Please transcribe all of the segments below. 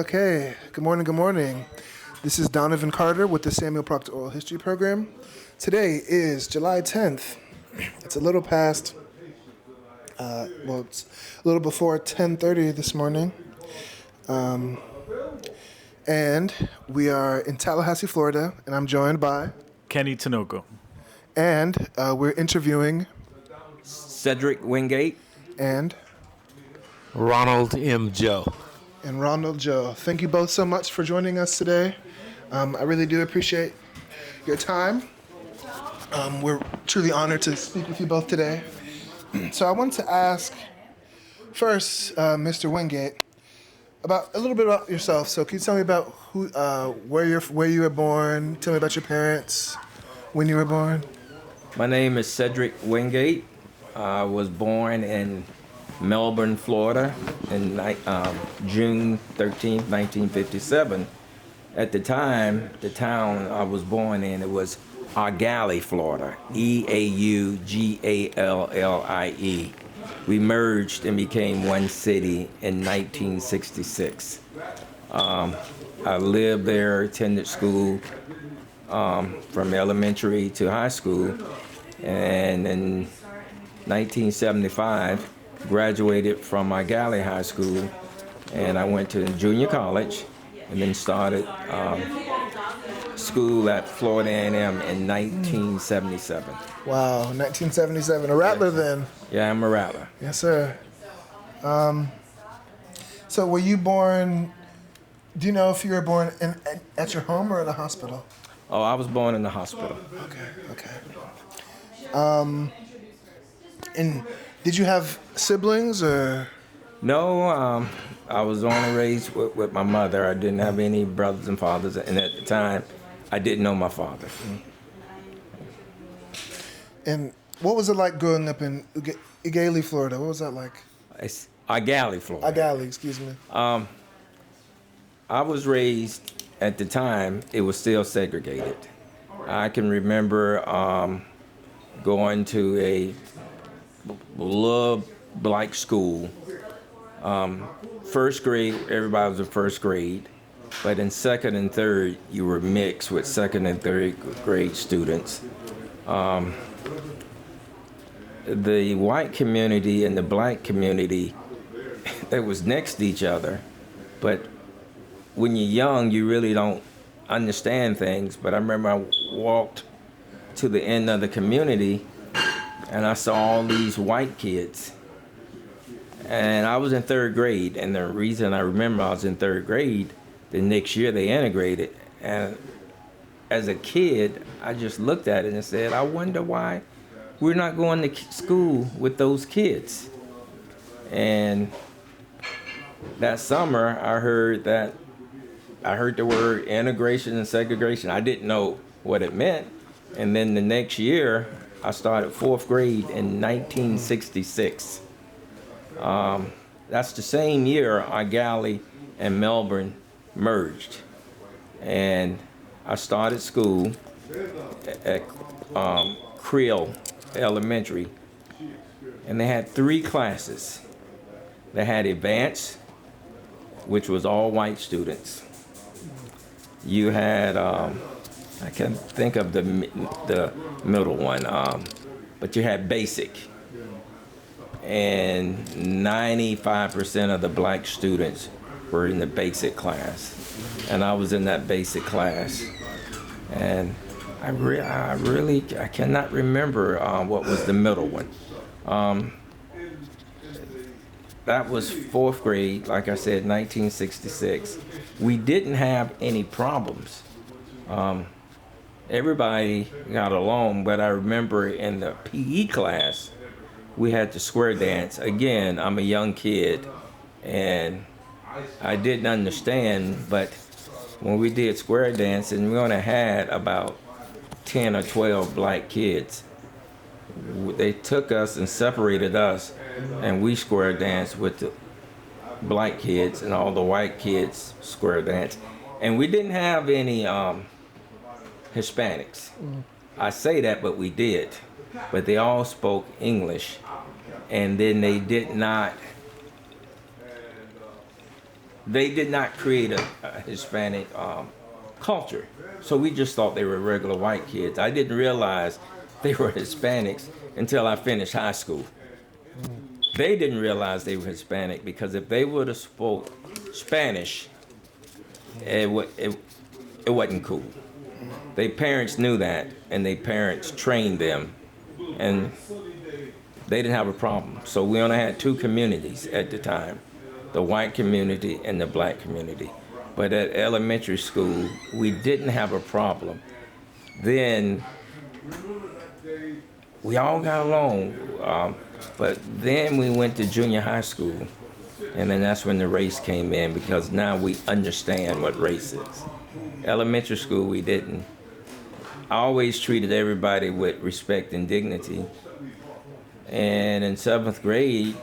Okay. Good morning. This is Donovan Carter with the Samuel Proctor Oral History Program. Today is July 10th. It's a little past, it's a little before 10:30 this morning. And we are in Tallahassee, Florida, and I'm joined by Kenny Tinoco. And we're interviewing Cedric Wingate and Ronald M. Joe. And Ronald Joe. Thank you both so much for joining us today. I really do appreciate your time. We're truly honored to speak with you both today. So I wanted to ask first, Mr. Wingate, about a little bit about yourself. So can you tell me about where you were born? Tell me about your parents, when you were born. My name is Cedric Wingate. I was born in Melbourne, Florida, in June 13th, 1957. At the time, the town I was born in, it was Eaugallie, Florida, Eaugallie. We merged and became one city in 1966. I lived there, attended school from elementary to high school, and in 1975, graduated from Eaugallie High School, and I went to junior college, and then started school at Florida A&M in 1977. Wow, 1977. A rattler then. Yeah, I'm a rattler. Yes, sir. So were you born, do you know if you were born at your home or in a hospital? Oh, I was born in the hospital. Okay. And did you have siblings or? No, I was only raised with my mother. I didn't have any brothers and fathers, and at the time, I didn't know my father. And what was it like growing up in Eaugallie, Florida? What was that like? It's Eaugallie, Florida. Eaugallie, excuse me. I was raised, at the time, it was still segregated. I can remember going to a little black school. First grade, everybody was in first grade, but in second and third, you were mixed with second and third grade students. The white community and the black community, they was next to each other, but when you're young, you really don't understand things. But I remember I walked to the end of the community, and I saw all these white kids. And I was in third grade, and the reason I remember I was in third grade, the next year they integrated. And as a kid, I just looked at it and said, I wonder why we're not going to school with those kids. And that summer, I heard the word integration and segregation. I didn't know what it meant. And then the next year, I started fourth grade in 1966. That's the same year Eaugallie and Melbourne merged. And I started school at Creel Elementary. And they had 3 classes. They had advanced, which was all white students. You had, I can't think of the middle one, but you had basic. And 95% of the black students were in the basic class. And I was in that basic class. And I cannot remember what was the middle one. That was fourth grade, like I said, 1966. We didn't have any problems. Everybody got along, but I remember in the PE class, we had the square dance. Again, I'm a young kid, and I didn't understand, but when we did square dancing, we only had about 10 or 12 black kids. They took us and separated us, and we square danced with the black kids, and all the white kids square danced. And we didn't have any Hispanics. I say that, but we did. But they all spoke English, and then they did not create a Hispanic culture. So we just thought they were regular white kids. I didn't realize they were Hispanics until I finished high school. They didn't realize they were Hispanic, because if they would have spoke Spanish, it wasn't cool. Their parents knew that, and their parents trained them, and they didn't have a problem. So we only had two communities at the time, the white community and the black community. But at elementary school, we didn't have a problem. Then we all got along, but then we went to junior high school, and then that's when the race came in, because now we understand what race is. Elementary school, we didn't. I always treated everybody with respect and dignity. And in 7th grade,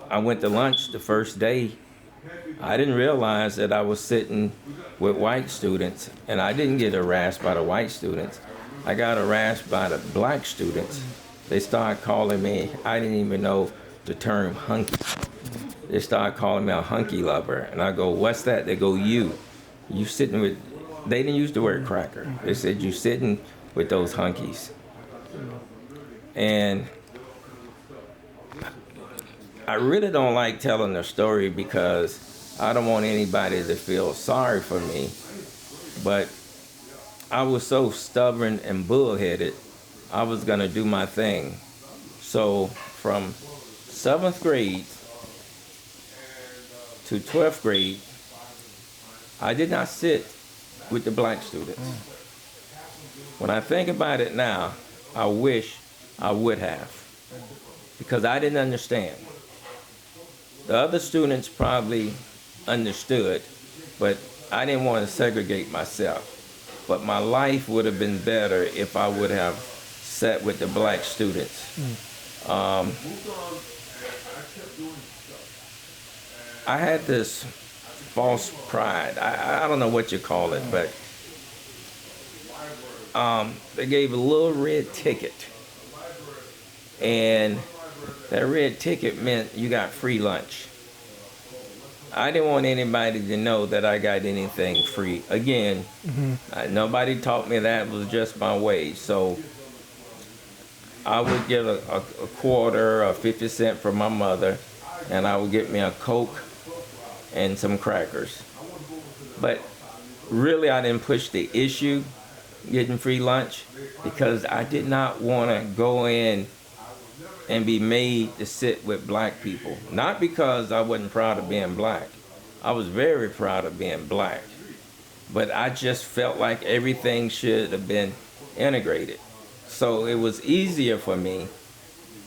I went to lunch the first day. I didn't realize that I was sitting with white students, and I didn't get harassed by the white students. I got harassed by the black students. They started calling me, I didn't even know the term hunky. They started calling me a hunky lover. And I go, what's that? They go, you sitting with, they didn't use the word cracker. They said, you sitting with those hunkies. And I really don't like telling the story, because I don't want anybody to feel sorry for me. But I was so stubborn and bullheaded, I was gonna do my thing. So from 7th grade to 12th grade, I did not sit with the black students. When I think about it now, I wish I would have, because I didn't understand. The other students probably understood, but I didn't want to segregate myself. But my life would have been better if I would have sat with the black students. I had this false pride. I don't know what you call it, but they gave a little red ticket. And that red ticket meant you got free lunch. I didn't want anybody to know that I got anything free. Again, nobody taught me that. It was just my way. So I would get a quarter or 50 cents from my mother, and I would get me a Coke and some crackers. But really, I didn't push the issue, getting free lunch, because I did not want to go in and be made to sit with black people. Not because I wasn't proud of being black. I was very proud of being black. But I just felt like everything should have been integrated. So it was easier for me,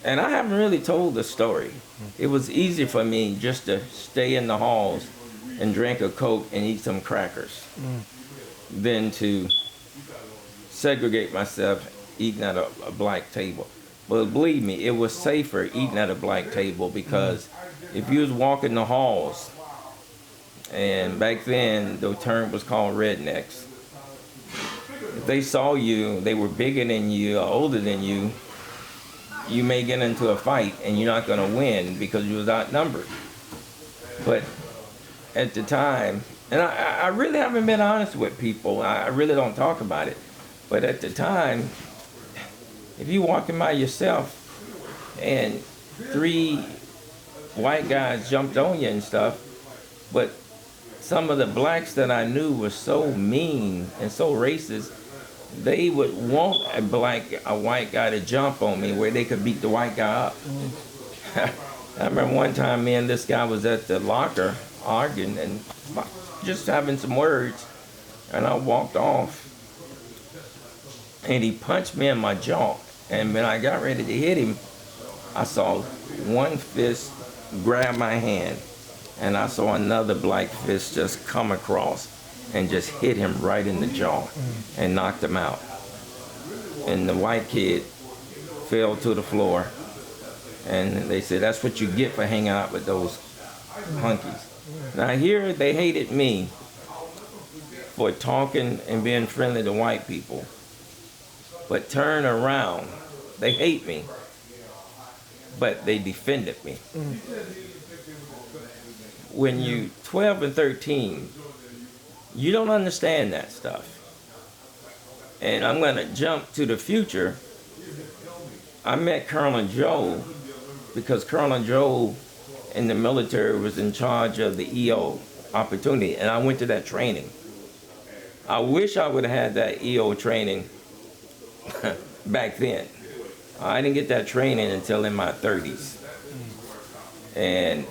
and I haven't really told the story. It was easier for me just to stay in the halls and drink a Coke and eat some crackers than to segregate myself eating at a black table. But believe me, it was safer eating at a black table, because if you was walking the halls, and back then the term was called rednecks, if they saw you, they were bigger than you or older than you, you may get into a fight and you're not going to win because you was outnumbered. But at the time, and I really haven't been honest with people, I really don't talk about it, but at the time, if you walking by yourself and 3 white guys jumped on you and stuff, but some of the blacks that I knew were so mean and so racist, they would want a white guy to jump on me where they could beat the white guy up. I remember one time me and this guy was at the locker arguing and just having some words, and I walked off, and he punched me in my jaw. And when I got ready to hit him, I saw one fist grab my hand and I saw another black fist just come across and just hit him right in the jaw and knocked him out. And the white kid fell to the floor, and they said, that's what you get for hanging out with those hunkies. Now here they hated me for talking and being friendly to white people, but turn around, they hate me, but they defended me. When you 12 and 13, you don't understand that stuff. And I'm gonna jump to the future. I met Colonel Joe because Colonel Joe in the military was in charge of the EO opportunity, and I went to that training. I wish I would have had that EO training back then. I didn't get that training until in my 30s. And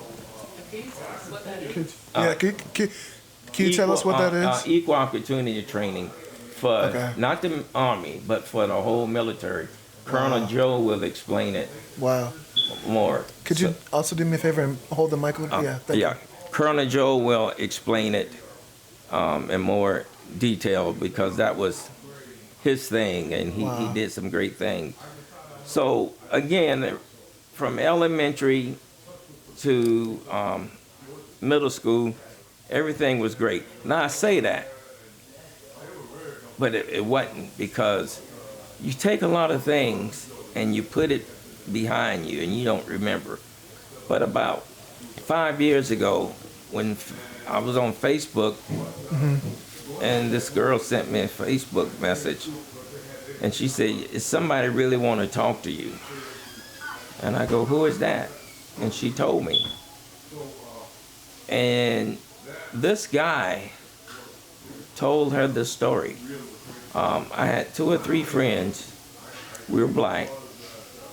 can you tell us what that is? Equal opportunity training for not the Army, but for the whole military. Colonel Joe will explain it. Wow. More. Could you also do me a favor and hold the mic? Thank you. Colonel Joe will explain it in more detail because that was his thing, and he did some great things. So again, from elementary to middle school, everything was great. Now I say that, but it wasn't, because you take a lot of things and you put it behind you and you don't remember. But about 5 years ago, when I was on Facebook, and this girl sent me a Facebook message, and she said, "Is somebody really want to talk to you?" And I go, "Who is that?" And she told me. And this guy told her the story. I had 2 or 3 friends. We were black,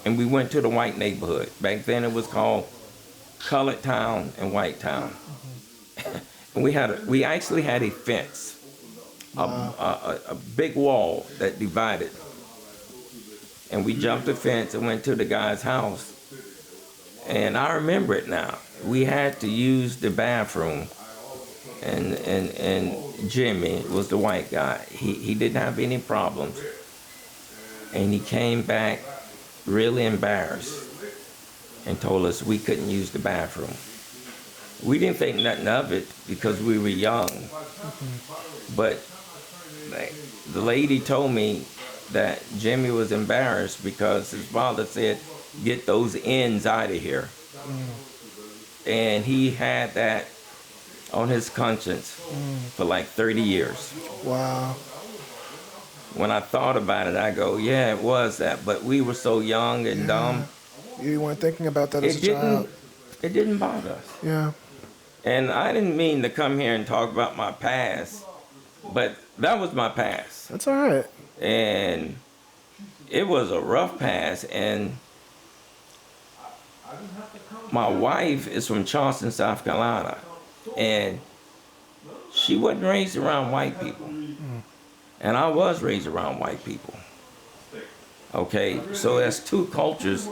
and we went to the white neighborhood. Back then it was called Colored Town and White Town. And we actually had a fence, a big wall that divided. And we jumped the fence and went to the guy's house. And I remember it now. We had to use the bathroom, and Jimmy was the white guy. He didn't have any problems. And he came back really embarrassed and told us we couldn't use the bathroom. We didn't think nothing of it because we were young. But the lady told me that Jimmy was embarrassed because his father said, "Get those ends out of here." And he had that on his conscience for like 30 years. Wow. When I thought about it, I go, yeah, it was that. But we were so young and dumb. You weren't thinking about that as a child. It didn't bother us. Yeah. And I didn't mean to come here and talk about my past, but that was my past. That's all right. And it was a rough past. And my wife is from Charleston, South Carolina, and she wasn't raised around white people. And I was raised around white people. Okay, so that's 2 cultures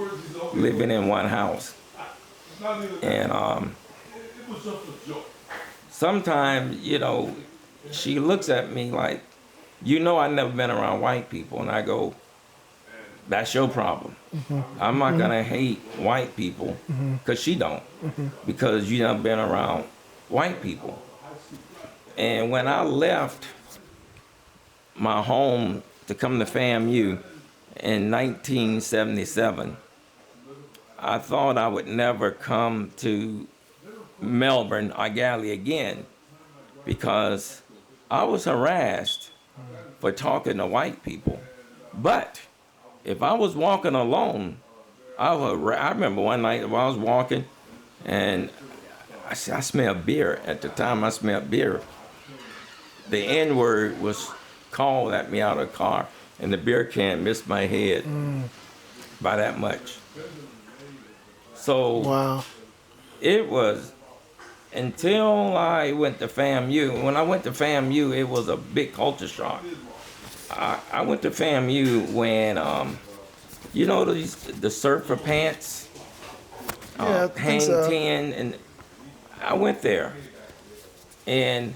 living in one house. And sometimes, she looks at me like, I've never been around white people. And I go, that's your problem. I'm not gonna hate white people, because she don't, because you never been around white people. And when I left my home to come to FAMU in 1977, I thought I would never come to Melbourne or Galley again, because I was harassed for talking to white people. But if I was walking alone, I remember one night while I was walking, and I smelled beer. At the time, I smelled beer. The N-word was called at me out of the car, and the beer can missed my head by that much. So wow. It was until I went to FAMU. When I went to FAMU, it was a big culture shock. I went to FAMU when, the surfer pants, Yeah, hang so. 10, and I went there, and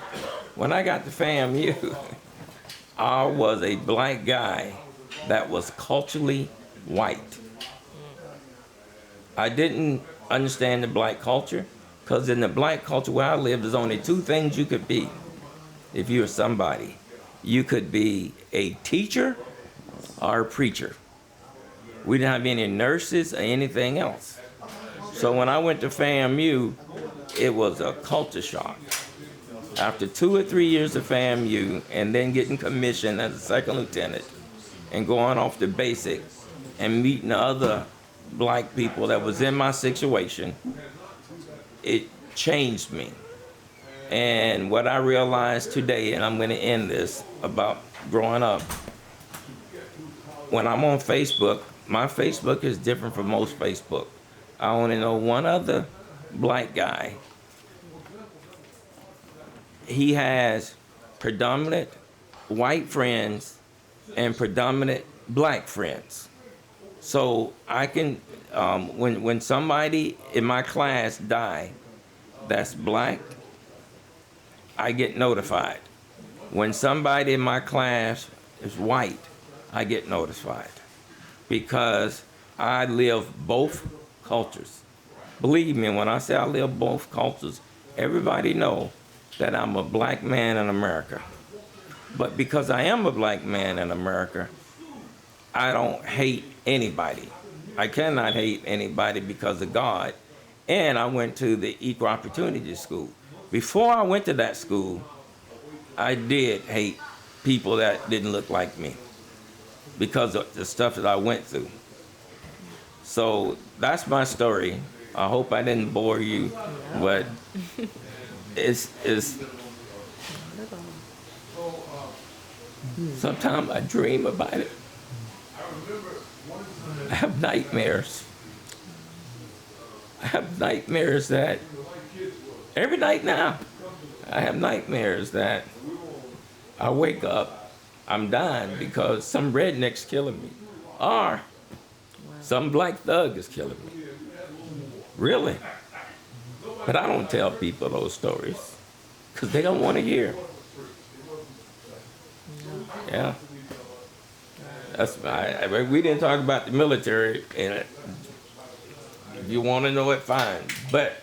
when I got to FAMU, I was a black guy that was culturally white. I didn't understand the black culture, because in the black culture where I lived, there's only two things you could be if you were somebody. You could be a teacher or a preacher. We didn't have any nurses or anything else. So when I went to FAMU, it was a culture shock. After 2 or 3 years of FAMU and then getting commissioned as a second lieutenant and going off to basic and meeting other black people that was in my situation, it changed me. And what I realized today, and I'm going to end this about growing up, when I'm on Facebook, my Facebook is different from most Facebook. I only know one other black guy. He has predominant white friends and predominant black friends. So I can, when somebody in my class die that's black, I get notified. When somebody in my class is white, I get notified, because I live both cultures. Believe me, when I say I live both cultures, everybody know that I'm a black man in America. But because I am a black man in America, I don't hate anybody. I cannot hate anybody because of God. And I went to the Equal Opportunity School. Before I went to that school, I did hate people that didn't look like me because of the stuff that I went through. So that's my story. I hope I didn't bore you, but it's sometimes I dream about it. I have nightmares. I have nightmares that every night now, I have nightmares that I wake up, I'm dying because some redneck's killing me, or some black thug is killing me. Really. But I don't tell people those stories because they don't want to hear. Yeah. We didn't talk about the military, and if you want to know it, fine. But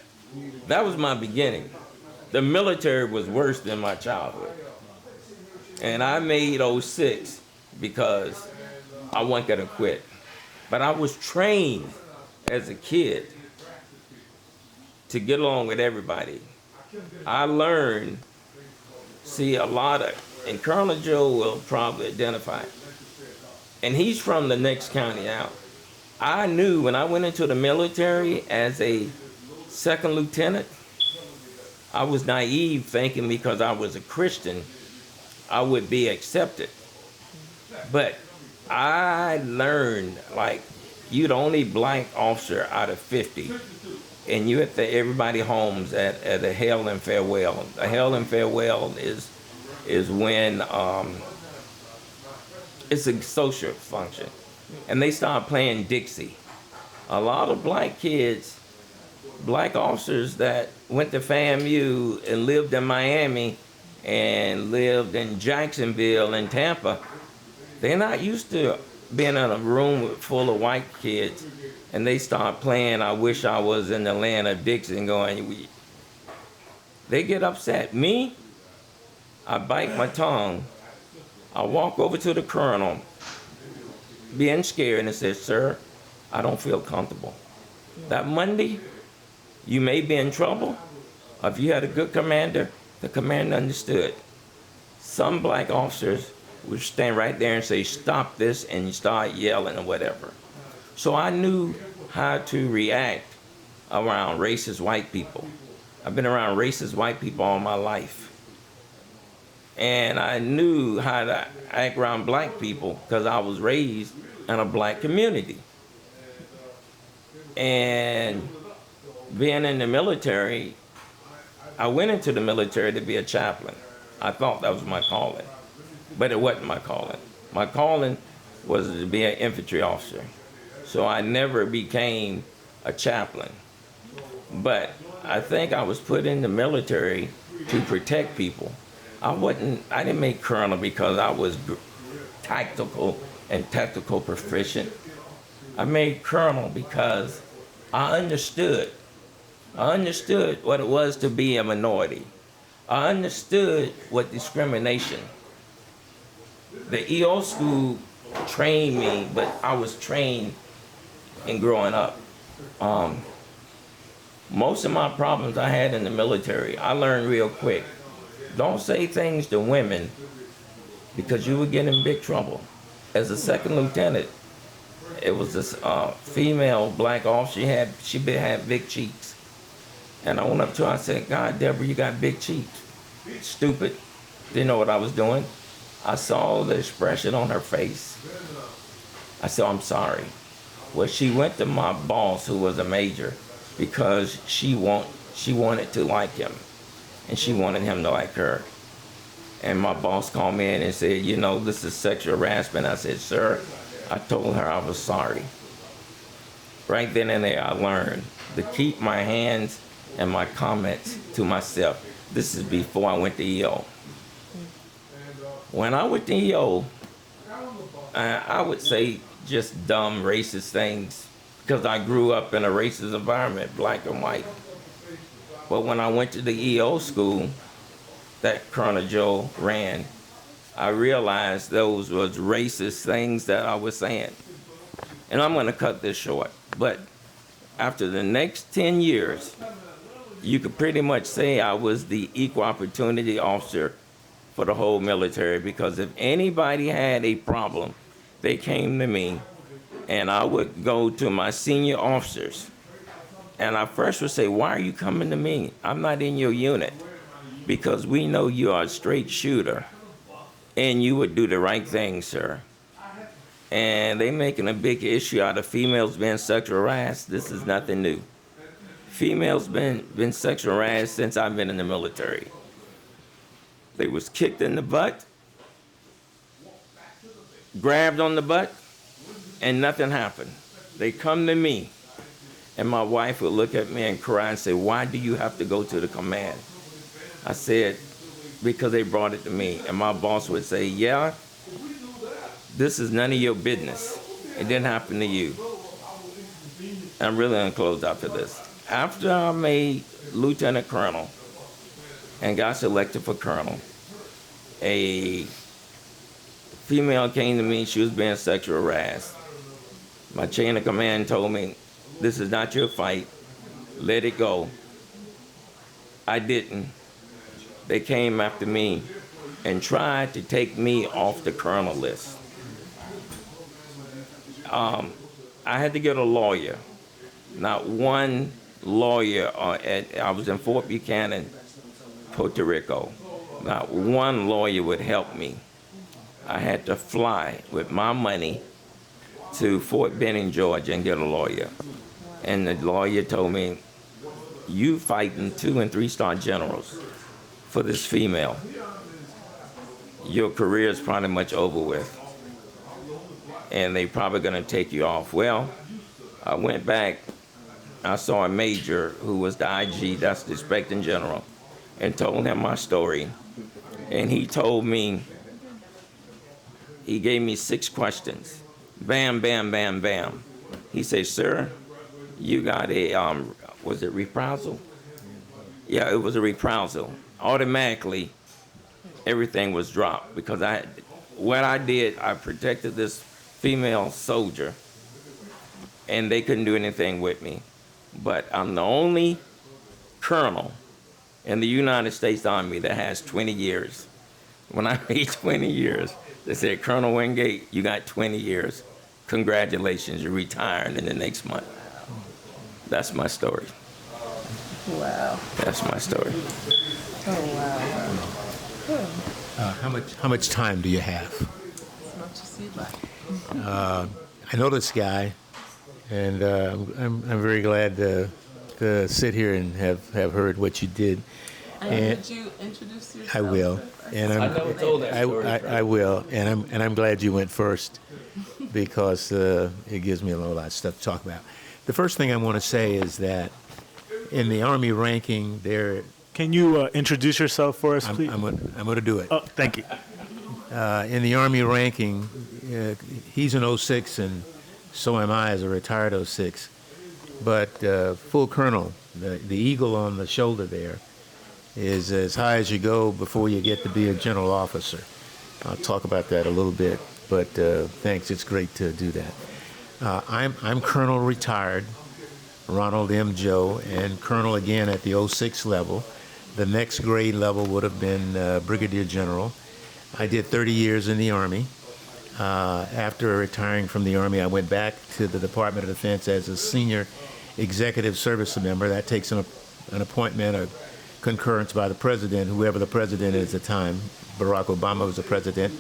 that was my beginning. The military was worse than my childhood. And I made 06 because I wasn't going to quit. But I was trained as a kid to get along with everybody. I learned, see, a lot of, and Colonel Joe will probably identify, and he's from the next county out. I knew when I went into the military as a second lieutenant, I was naive thinking because I was a Christian, I would be accepted. But I learned, like, you're the only black officer out of 50, and you at everybody homes at a hail and farewell. A hail and farewell is when it's a social function, and they start playing Dixie. A lot of black kids, black officers that went to FAMU and lived in Miami and lived in Jacksonville and Tampa, they're not used to being in a room full of white kids, and they start playing I Wish I Was in the Land of Dixie and going, they get upset. Me, I bite my tongue. I walk over to the colonel, being scared, and say, "Sir, I don't feel comfortable. That Monday, you may be in trouble. If you had a good commander, the commander understood." Some black officers would stand right there and say, "Stop this," and you start yelling or whatever. So I knew how to react around racist white people. I've been around racist white people all my life. And I knew how to act around black people because I was raised in a black community. And being in the military, I went into the military to be a chaplain. I thought that was my calling, but it wasn't my calling. My calling was to be an infantry officer. So I never became a chaplain. But I think I was put in the military to protect people. I didn't make colonel because I was tactical and technical proficient. I made colonel because I understood what it was to be a minority. I understood what discrimination. The EO school trained me, but I was trained in growing up. Most of my problems I had in the military, I learned real quick. Don't say things to women because you would get in big trouble. As a second lieutenant, it was this female black officer. She had big cheeks. And I went up to her, I said, God, Deborah, you got big cheeks. Stupid. Didn't know what I was doing. I saw the expression on her face. I said, I'm sorry. Well, she went to my boss, who was a major, because she wanted to like him, and she wanted him to like her. And my boss called me in and said, you know, this is sexual harassment. I said, sir, I told her I was sorry. Right then and there, I learned to keep my hands and my comments to myself. This is before I went to EO. When I went to EO, I would say just dumb racist things because I grew up in a racist environment, black and white. But when I went to the EO school that Colonel Joe ran, I realized those was racist things that I was saying. And I'm gonna cut this short, but after the next 10 years, you could pretty much say I was the equal opportunity officer for the whole military, because if anybody had a problem, they came to me, and I would go to my senior officers. And I first would say, why are you coming to me? I'm not in your unit, because we know you are a straight shooter, and you would do the right thing, sir. And they making a big issue out of females being sexual harassed. This is nothing new. Females been sexual harassed since I've been in the military. They was kicked in the butt, grabbed on the butt, and nothing happened. They come to me, and my wife would look at me and cry and say, why do you have to go to the command? I said, because they brought it to me. And my boss would say, yeah, this is none of your business. It didn't happen to you. And I'm really gonna close after this. After I made lieutenant colonel and got selected for colonel, a female came to me. She was being sexually harassed. My chain of command told me, this is not your fight. Let it go. I didn't. They came after me and tried to take me off the colonel list. I had to get a lawyer. Not one lawyer. I was in Fort Buchanan, Puerto Rico. Not one lawyer would help me. I had to fly with my money to Fort Benning, Georgia, and get a lawyer. And the lawyer told me, you fighting 2- and 3-star generals for this female. Your career is probably much over with, and they probably gonna take you off. Well, I went back, I saw a major who was the IG, that's the inspecting general, and told him my story. And he told me, he gave me 6 questions. Bam, bam, bam, bam. He said, sir, you got a, was it reprisal? Yeah, it was a reprisal. Automatically, everything was dropped because what I did, I protected this female soldier, and they couldn't do anything with me. But I'm the only colonel in the United States Army that has 20 years. When I made 20 years, they said, Colonel Wingate, you got 20 years. Congratulations, you're retiring in the next month. That's my story. Wow. That's my story. Oh, wow. How much time do you have? As much as you'd like. I know this guy, and I'm very glad to sit here and have heard what you did. And would you introduce yourself? I will, and I never told that story. I will, and I'm glad you went first because it gives me a lot of stuff to talk about. The first thing I want to say is that In the Army ranking, there, Can you introduce yourself for us, please? I'm going to do it. Oh, thank you. In the Army ranking, he's an '06, and so am I as a retired '06. But full colonel, the eagle on the shoulder there, is as high as you go before you get to be a general officer. I'll talk about that a little bit, but thanks. It's great to do that. I'm Colonel retired, Ronald M. Joe, and Colonel again at the '06 level. The next grade level would have been Brigadier General. I did 30 years in the Army. After retiring from the Army, I went back to the Department of Defense as a senior executive service member. That takes an appointment, a concurrence by the president, whoever the president is at the time. Barack Obama was the president.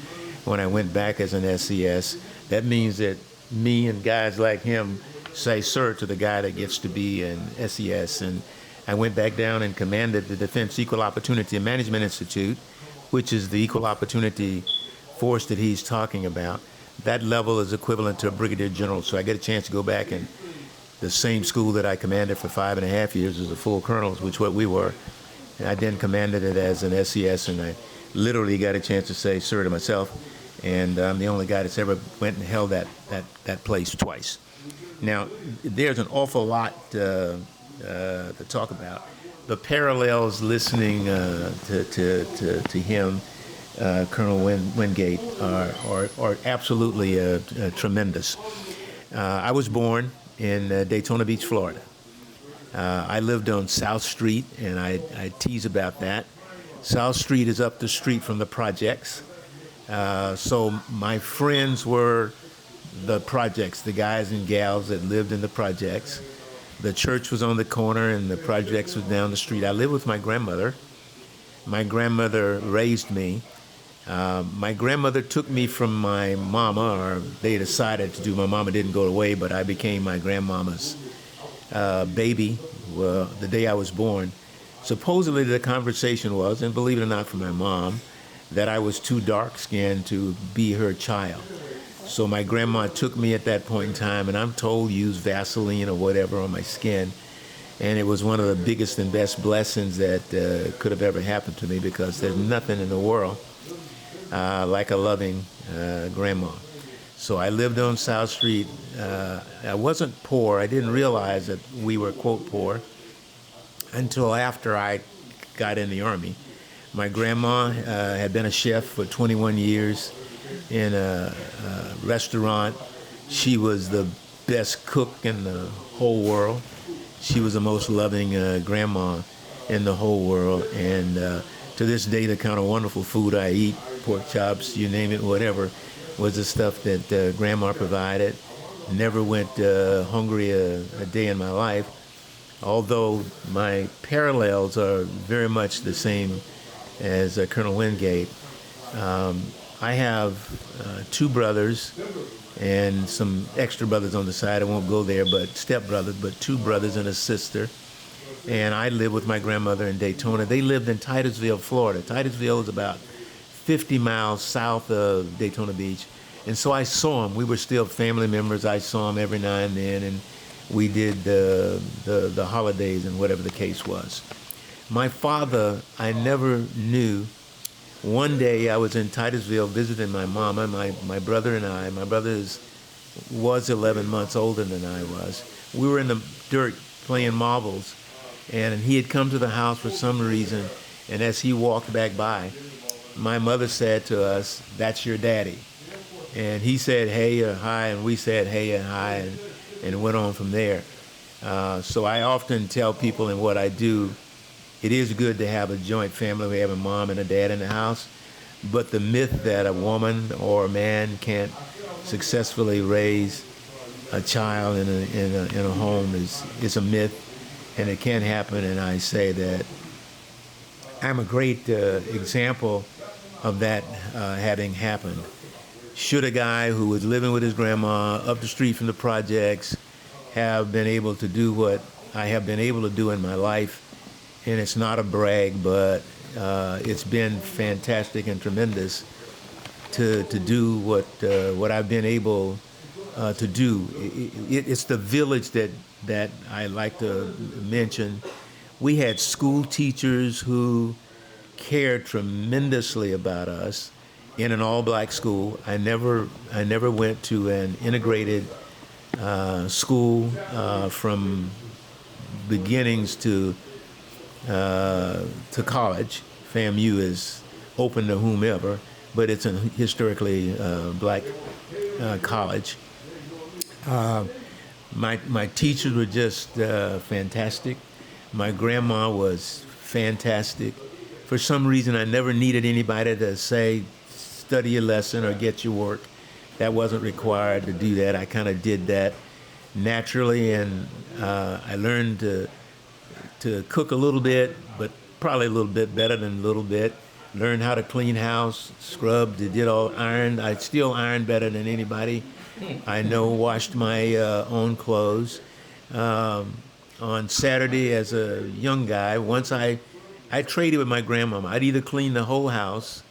When I went back as an SES, that means that me and guys like him say sir to the guy that gets to be an SES. And I went back down and commanded the Defense Equal Opportunity Management Institute, which is the equal opportunity force that he's talking about. That level is equivalent to a brigadier general. So I get a chance to go back and the same school that I commanded for 5.5 years as a full colonel, which what we were. And I then commanded it as an SES, and I literally got a chance to say sir to myself. And I'm the only guy that's ever went and held that place twice. Now, there's an awful lot to talk about. The parallels listening to him, Colonel Wingate, are absolutely tremendous. I was born in Daytona Beach, Florida. I lived on South Street, and I tease about that. South Street is up the street from the projects. So my friends were the projects, the guys and gals that lived in the projects. The church was on the corner and the projects was down the street. I lived with my grandmother. My grandmother raised me. My grandmother took me from my mama, or they decided to do. My mama didn't go away, but I became my grandmama's baby the day I was born. Supposedly the conversation was, and believe it or not for my mom, that I was too dark-skinned to be her child. So my grandma took me at that point in time, and I'm told use Vaseline or whatever on my skin. And it was one of the biggest and best blessings that could have ever happened to me, because there's nothing in the world like a loving grandma. So I lived on South Street. I wasn't poor. I didn't realize that we were, quote, poor until after I got in the Army. My grandma had been a chef for 21 years in a restaurant. She was the best cook in the whole world. She was the most loving grandma in the whole world. And to this day, the kind of wonderful food I eat, pork chops, you name it, whatever, was the stuff that grandma provided. Never went hungry a day in my life, although my parallels are very much the same as Colonel Wingate. I have 2 brothers and some extra brothers on the side. I won't go there, but stepbrothers, but 2 brothers and a sister. And I lived with my grandmother in Daytona. They lived in Titusville, Florida. Titusville is about 50 miles south of Daytona Beach. And so I saw them. We were still family members. I saw them every now and then, and we did the holidays and whatever the case was. My father, I never knew. One day I was in Titusville visiting my mama, my brother and I. My brother was 11 months older than I was. We were in the dirt playing marbles, and he had come to the house for some reason, and as he walked back by, my mother said to us, "That's your daddy." And he said hey or hi, and we said hey and hi, and it went on from there. So I often tell people in what I do, it is good to have a joint family. We have a mom and a dad in the house, but the myth that a woman or a man can't successfully raise a child in a home is a myth, and it can happen. And I say that I'm a great example of that having happened. Should a guy who was living with his grandma up the street from the projects have been able to do what I have been able to do in my life, and it's not a brag, but it's been fantastic and tremendous to do what I've been able to do. It's the village that I like to mention, We had school teachers who cared tremendously about us in an all-black school. I never went to an integrated school from beginnings to college. FAMU is open to whomever, but it's a historically black college. My teachers were just fantastic. My grandma was fantastic. For some reason, I never needed anybody to say, study your lesson or get your work. That wasn't required to do that. I kind of did that naturally, and I learned to cook a little bit, but probably a little bit better than a little bit. Learned how to clean house, scrubbed, did all ironed. I still iron better than anybody. I washed my own clothes. On Saturday, as a young guy, once I traded with my grandmama. I'd either clean the whole house,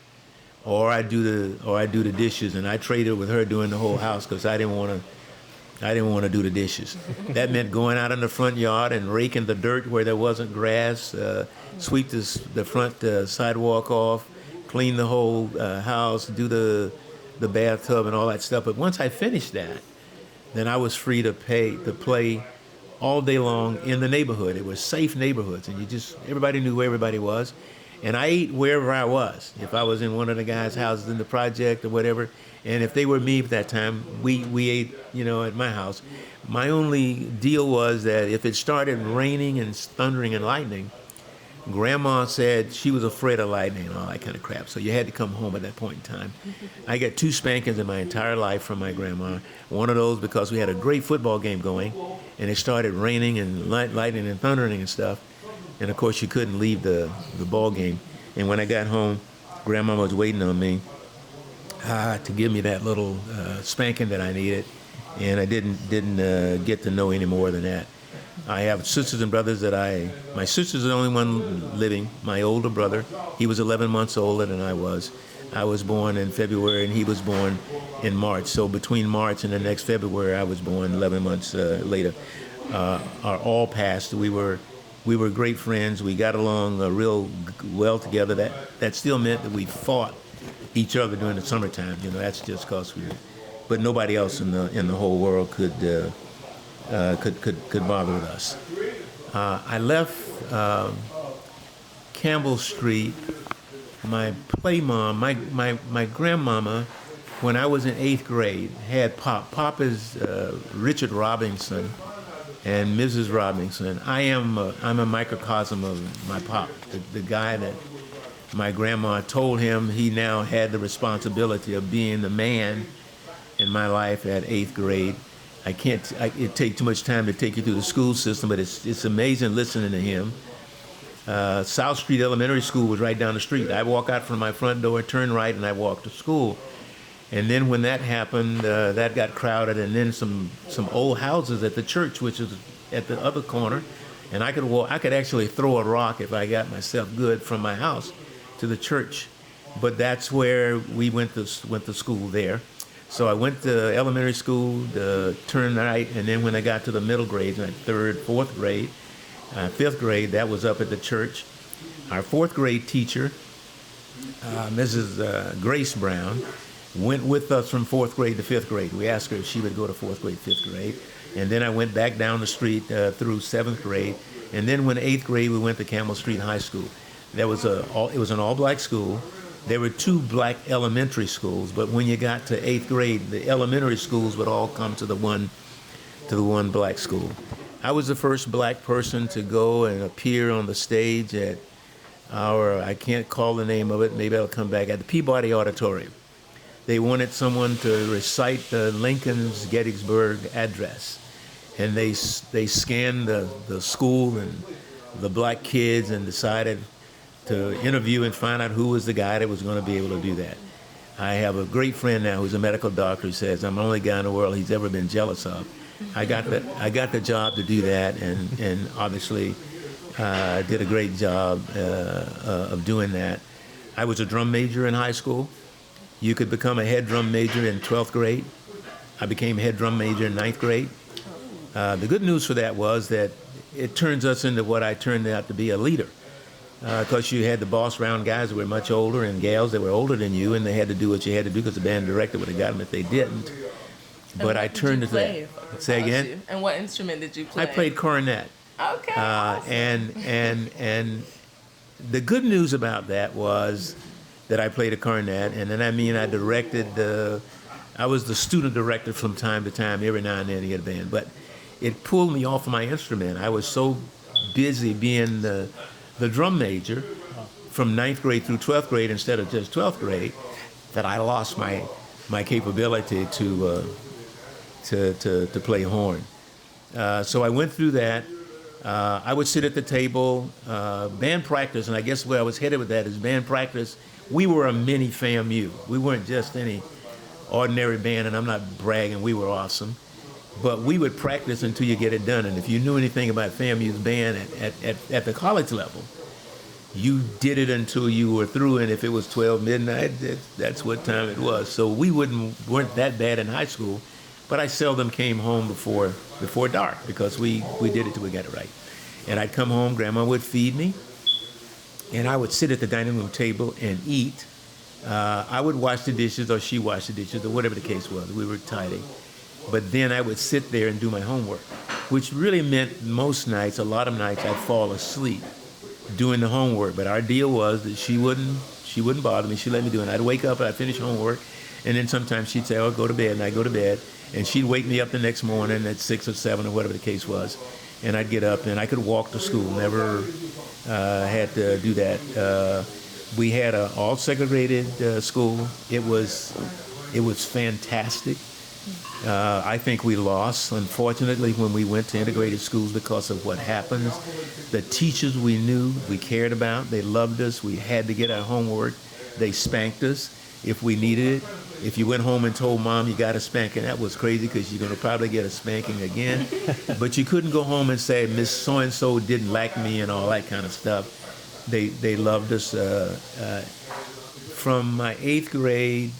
or I do the dishes, and I traded with her doing the whole house because I didn't want to do the dishes. That meant going out in the front yard and raking the dirt where there wasn't grass, sweep the front sidewalk off, clean the whole house, do the bathtub and all that stuff. But once I finished that, then I was free to play all day long in the neighborhood. It was safe neighborhoods, and everybody knew where everybody was. And I ate wherever I was. If I was in one of the guys' houses in the project or whatever, and if they were me at that time, we ate, at my house. My only deal was that if it started raining and thundering and lightning, Grandma said she was afraid of lightning and all that kind of crap, so you had to come home at that point in time. I got 2 spankings in my entire life from my grandma. One of those because we had a great football game going, and it started raining and lightning and thundering and stuff. And of course, you couldn't leave the ball game. And when I got home, Grandma was waiting on me to give me that little spanking that I needed, and I didn't get to know any more than that. I have sisters and brothers my sister's the only one living. My older brother, he was 11 months older than I was. I was born in February, and he was born in March. So between March and the next February, I was born 11 months later. Are all passed. We were great friends. We got along real well together. That still meant that we fought each other during the summertime. That's just because but nobody else in the whole world could bother with us. I left Campbell Street. My play mom, my grandmama, when I was in 8th grade, had Pop. Pop is Richard Robinson and Mrs. Robinson. I'm a microcosm of my pop, the guy that my grandma told him he now had the responsibility of being the man in my life at 8th grade. It take too much time to take you through the school system, but it's amazing listening to him. South Street Elementary School was right down the street. I walk out from my front door, turn right, and I walk to school. And then when that happened, that got crowded, and then some old houses at the church, which is at the other corner, and I could actually throw a rock if I got myself good from my house to the church. But that's where we went to school there. So I went to elementary school, turned right, and then when I got to the middle grades, like 3rd, 4th grade, 5th grade, that was up at the church. Our 4th grade teacher, Mrs. Grace Brown, went with us from 4th grade to 5th grade. We asked her if she would go to 4th grade, 5th grade. And then I went back down the street through 7th grade. And then when 8th grade, we went to Campbell Street High School. It was an all-black school. There were 2 black elementary schools, but when you got to 8th grade, the elementary schools would all come to the one black school. I was the first black person to go and appear on the stage at I can't call the name of it, maybe I'll come back, at the Peabody Auditorium. They wanted someone to recite the Lincoln's Gettysburg Address, and they scanned the school and the black kids and decided to interview and find out who was the guy that was going to be able to do that. I have a great friend now who's a medical doctor who says I'm the only guy in the world he's ever been jealous of. I got the job to do that, and obviously did a great job of doing that. I was a drum major in high school. You could become a head drum major in 12th grade. I became a head drum major in 9th grade. The good news for that was that it turns us into what I turned out to be, a leader. Because you had the boss round guys that were much older and gals that were older than you, and they had to do what you had to do because the band director would have got them if they didn't. But I turned to that. Say again? And what instrument did you play? I played cornet. Okay. Awesome. And the good news about that was that I played a cornet, and then I directed I was the student director from time to time, every now and then to get a band. But it pulled me off of my instrument. I was so busy being the drum major from 9th grade through 12th grade instead of just 12th grade that I lost my capability to play horn. So I went through that. I would sit at the table, band practice, and I guess where I was headed with that is band practice. We were a mini FAMU. We weren't just any ordinary band, and I'm not bragging, we were awesome. But we would practice until you get it done. And if you knew anything about FAMU's band at the college level, you did it until you were through. And if it was 12 midnight, that's what time it was. So we weren't that bad in high school, but I seldom came home before dark because we did it till we got it right. And I'd come home, Grandma would feed me, and I would sit at the dining room table and eat. I would wash the dishes, or she washed the dishes, or whatever the case was. We were tidy. But then I would sit there and do my homework, which really meant most nights, a lot of nights, I'd fall asleep doing the homework. But our deal was that she wouldn't bother me. She'd let me do it. And I'd wake up and I'd finish homework, and then sometimes she'd say, "Oh, go to bed," and I'd go to bed, and she'd wake me up the next morning at 6 or 7 or whatever the case was, and I'd get up and I could walk to school. Never had to do that. We had an all segregated school. It was fantastic. I think we lost, unfortunately, when we went to integrated schools because of what happens. The teachers we knew, we cared about, they loved us. We had to get our homework. They spanked us if we needed it. If you went home and told Mom you got a spanking, that was crazy because you're going to probably get a spanking again. But you couldn't go home and say, Miss So-and-so didn't like me and all that kind of stuff. They loved us. From my 8th grade,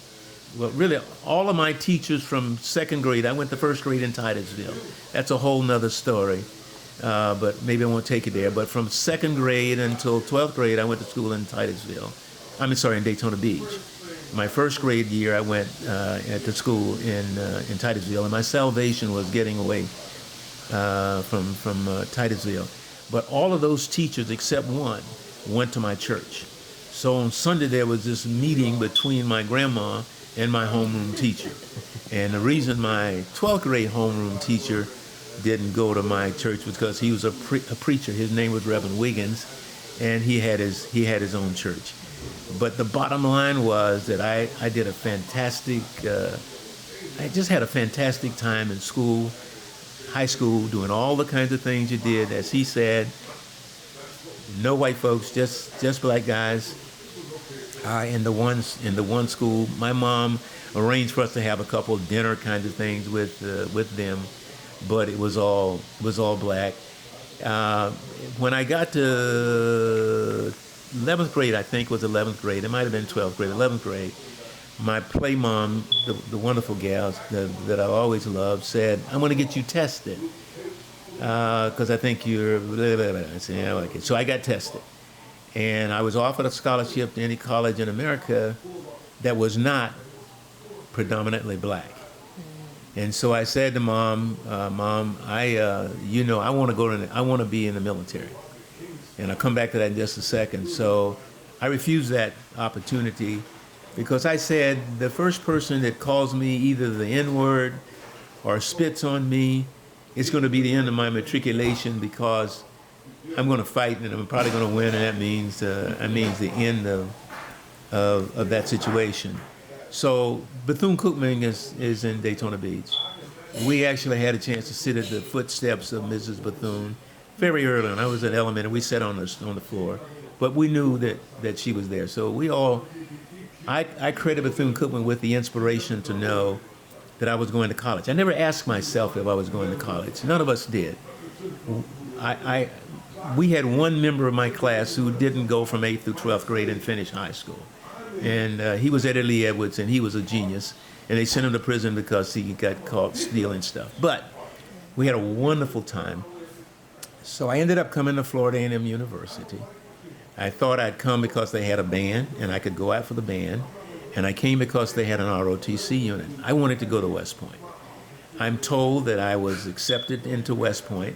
well, really, all of my teachers from 2nd grade, I went to 1st grade in Titusville. That's a whole nother story, but maybe I won't take it there. But from 2nd grade until 12th grade, I went to school in Titusville. in Daytona Beach. My 1st grade year, I went to school in Titusville, and my salvation was getting away from Titusville. But all of those teachers, except one, went to my church. So on Sunday, there was this meeting between my grandma and my homeroom teacher. And the reason my 12th grade homeroom teacher didn't go to my church was because he was a preacher. His name was Reverend Wiggins, and he had his own church. But the bottom line was that I did a fantastic, I just had a fantastic time in school, high school, doing all the kinds of things you did. As he said, no white folks, just black guys. In the one school, my mom arranged for us to have a couple of dinner kinds of things with them, but it was all black. When I got to 11th grade, I think was 11th grade. It might have been 12th grade, 11th grade. My play mom, the wonderful gal that I always loved, said, "I'm going to get you tested because I think you're." Blah, blah, blah. I said, "Yeah, I like it." So I got tested. And I was offered a scholarship to any college in America that was not predominantly black. And so I said to Mom, I want to be in the military. And I'll come back to that in just a second. So I refused that opportunity because I said the first person that calls me either the N-word or spits on me, it's going to be the end of my matriculation because I'm going to fight and I'm probably going to win, and that means the end of that situation. So Bethune-Cookman is in Daytona Beach. We actually had a chance to sit at the footsteps of Mrs. Bethune very early on. I was in elementary. We sat on the floor, but we knew that she was there. So I credited Bethune-Cookman with the inspiration to know that I was going to college. I never asked myself if I was going to college. None of us did. We had one member of my class who didn't go from 8th through 12th grade and finish high school. And he was Eddie Lee Edwards, and he was a genius. And they sent him to prison because he got caught stealing stuff. But we had a wonderful time. So I ended up coming to Florida A&M University. I thought I'd come because they had a band and I could go out for the band. And I came because they had an ROTC unit. I wanted to go to West Point. I'm told that I was accepted into West Point.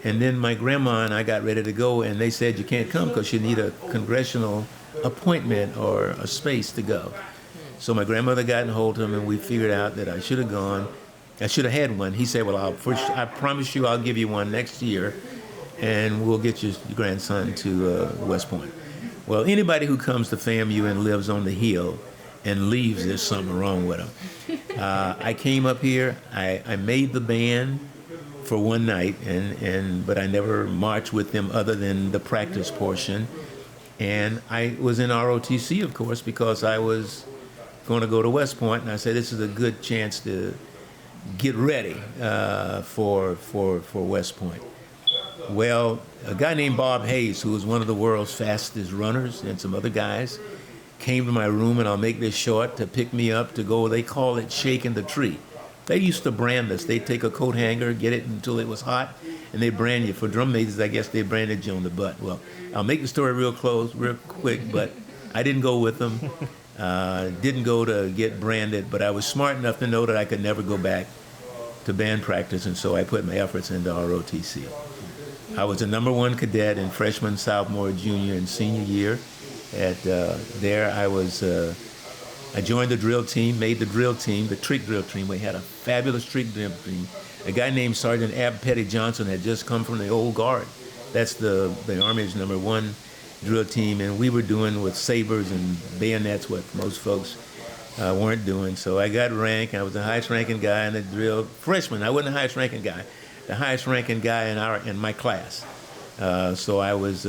And then my grandma and I got ready to go, and they said, you can't come because you need a congressional appointment or a space to go. So my grandmother got in hold of him, and we figured out that I should have gone. I should have had one. He said, well, I promise you I'll give you one next year, and we'll get your grandson to West Point. Well, anybody who comes to FAMU and lives on the Hill and leaves, there's something wrong with them. I came up here. I made the band for one night, but I never marched with them other than the practice portion. And I was in ROTC, of course, because I was going to go to West Point, and I said this is a good chance to get ready for West Point. Well, a guy named Bob Hayes, who was one of the world's fastest runners, and some other guys, came to my room, and I'll make this short, to pick me up to go. They call it shaking the tree. They used to brand us. They'd take a coat hanger, get it until it was hot, and they'd brand you. For drum majors, I guess they branded you on the butt. Well, I'll make the story real quick, but I didn't go with them. Didn't go to get branded, but I was smart enough to know that I could never go back to band practice, and so I put my efforts into ROTC. I was a #1 cadet in freshman, sophomore, junior, and senior year. There I joined the drill team, made the drill team, the trick drill team. We had a fabulous trick drill team. A guy named Sergeant Ab Petty Johnson had just come from the old guard. That's the Army's #1 drill team, and we were doing with sabers and bayonets what most folks weren't doing. So I got rank. I was the highest ranking guy in the drill. Freshman, I wasn't the highest ranking guy. The highest ranking guy in my class. So I was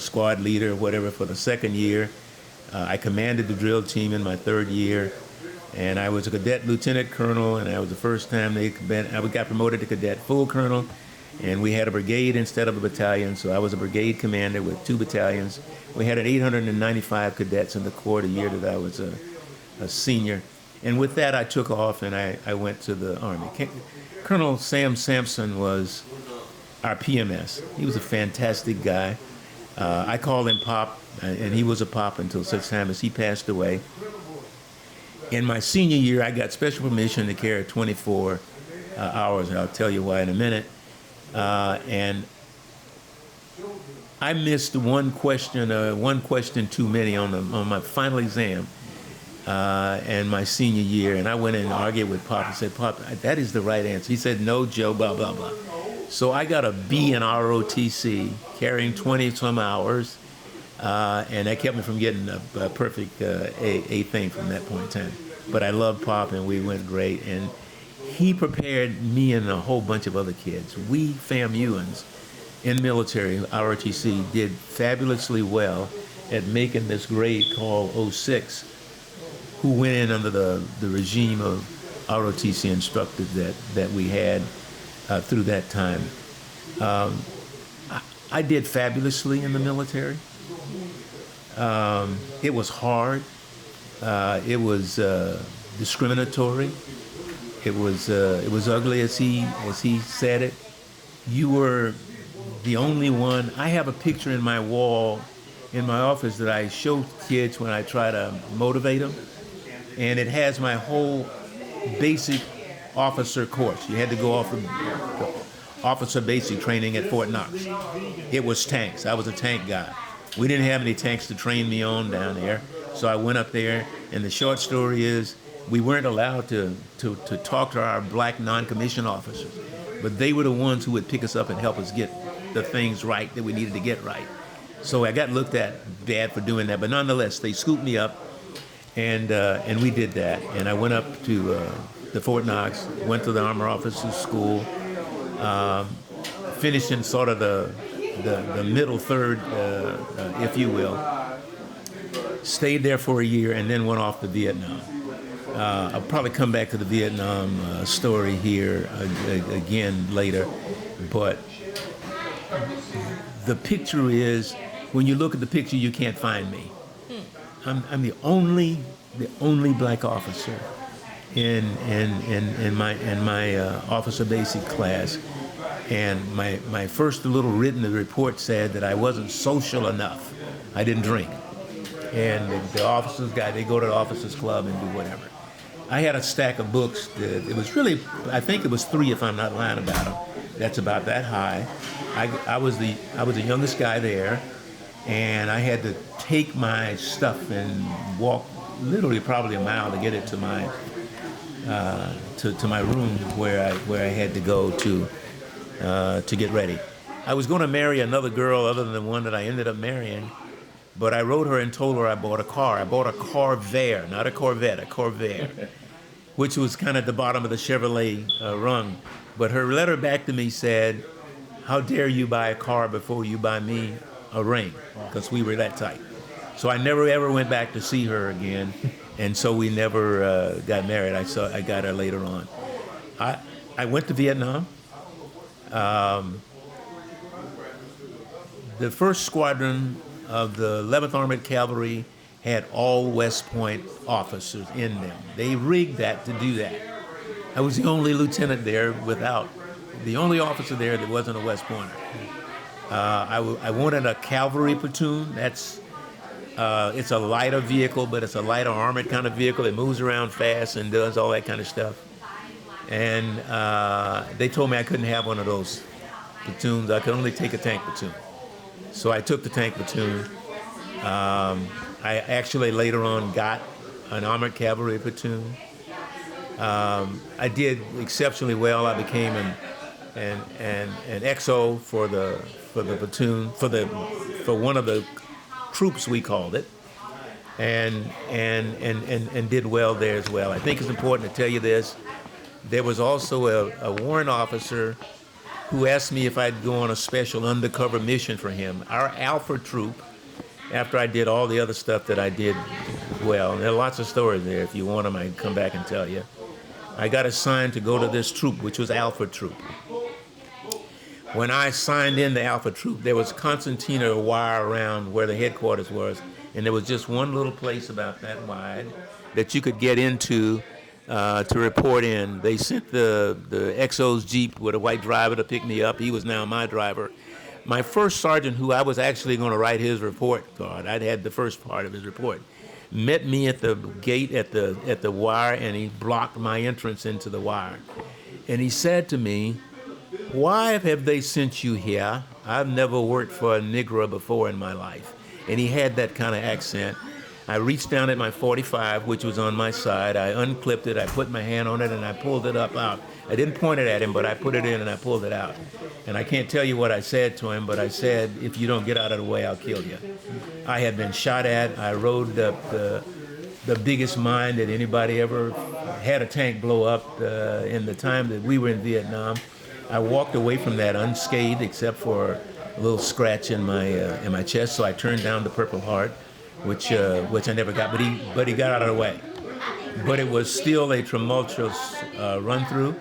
squad leader, whatever, for the second year. I commanded the drill team in my third year, and I was a cadet lieutenant colonel, and that was the first time I got promoted to cadet full colonel, and we had a brigade instead of a battalion, so I was a brigade commander with 2 battalions. We had 895 cadets in the Corps the year that I was a senior, and with that I took off and I went to the Army. Colonel Sam Sampson was our PMS. He was a fantastic guy. I called him Pop, and he was a Pop until such time as he passed away. In my senior year, I got special permission to carry 24 hours, and I'll tell you why in a minute. And I missed one question too many on my final exam and my senior year, and I went in and argued with Pop and said, Pop, that is the right answer. He said, no, Joe, blah, blah, blah. So I got a B in ROTC, carrying 20-some hours, and that kept me from getting a perfect A thing from that point in time. But I loved Pop, and we went great, and he prepared me and a whole bunch of other kids. We FAMUans in military, ROTC, did fabulously well at making this grade called 06, who went in under the regime of ROTC instructors that we had through that time. I did fabulously in the military. It was hard. It was discriminatory. It was ugly, as he said it. You were the only one. I have a picture in my wall in my office that I show kids when I try to motivate them, and it has my whole basic officer course. You had to go off the officer basic training at Fort Knox. It was tanks. I was a tank guy. We didn't have any tanks to train me on down there, so I went up there, and the short story is we weren't allowed to talk to our black non-commissioned officers, but they were the ones who would pick us up and help us get the things right that we needed to get right. So I got looked at bad for doing that, but nonetheless, they scooped me up, and we did that. And I went up to Fort Knox, went to the Armor Officers School, finished in sort of the middle third, if you will. Stayed there for a year, and then went off to Vietnam. I'll probably come back to the Vietnam story here again later, but the picture is, when you look at the picture, you can't find me. I'm the only black officer in my officer basic class, And my first little written report said that I wasn't social enough. I didn't drink. And the officers they go to the officers club and do whatever. I had a stack of books that it was really, I think it was 3 if I'm not lying about them. That's about that high. I was the youngest guy there, and I had to take my stuff and walk literally probably a mile to get it to my to my room where I had to go to get ready. I was going to marry another girl other than the one that I ended up marrying, but I wrote her and told her I bought a car. I bought a Corvair, not a Corvette, a Corvair, which was kind of at the bottom of the Chevrolet rung. But her letter back to me said, "How dare you buy a car before you buy me a ring?" Because we were that tight. So I never ever went back to see her again, and so we never got married. I got her later on. I went to Vietnam. The first squadron of the 11th Armored Cavalry had all West Point officers in them. They rigged that to do that. I was the only lieutenant there the only officer there that wasn't a West Pointer. I wanted a cavalry platoon. It's a lighter vehicle, but it's a lighter armored kind of vehicle. It moves around fast and does all that kind of stuff. And they told me I couldn't have one of those platoons. I could only take a tank platoon. So I took the tank platoon. I actually later on got an armored cavalry platoon. I did exceptionally well. I became an XO for the platoon for one of the troops, we called it, and did well there as well. I think it's important to tell you this. There was also a warrant officer who asked me if I'd go on a special undercover mission for him. Our Alpha troop, after I did all the other stuff that I did well, and there are lots of stories there. If you want them, I can come back and tell you. I got assigned to go to this troop, which was Alpha troop. When I signed in the Alpha troop, there was concertina wire around where the headquarters was, and there was just one little place about that wide that you could get into to report in. They sent the XO's Jeep with a white driver to pick me up. He was now my driver. My first sergeant, who I was actually going to write his report card, I'd had the first part of his report, met me at the gate at the wire, and he blocked my entrance into the wire. And he said to me, "Why have they sent you here? I've never worked for a Negro before in my life." And he had that kind of accent. I reached down at my .45, which was on my side. I unclipped it. I put my hand on it, and I pulled it up out. I didn't point it at him, but I put it in, and I pulled it out. And I can't tell you what I said to him, but I said, "If you don't get out of the way, I'll kill you." I had been shot at. I rode the biggest mine that anybody ever had a tank blow up in the time that we were in Vietnam. I walked away from that unscathed, except for a little scratch in my chest. So I turned down the Purple Heart, which I never got, but he got out of the way. But it was still a tumultuous run through.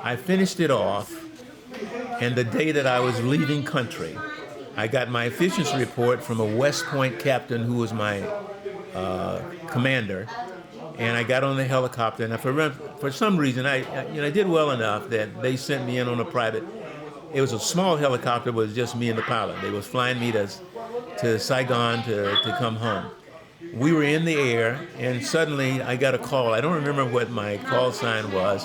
I finished it off, and the day that I was leaving country, I got my efficiency report from a West Point captain who was my commander. And I got on the helicopter, and for some reason, I did well enough that they sent me in on a private. It was a small helicopter, but it was just me and the pilot. They was flying me to Saigon to come home. We were in the air, and suddenly I got a call. I don't remember what my call sign was,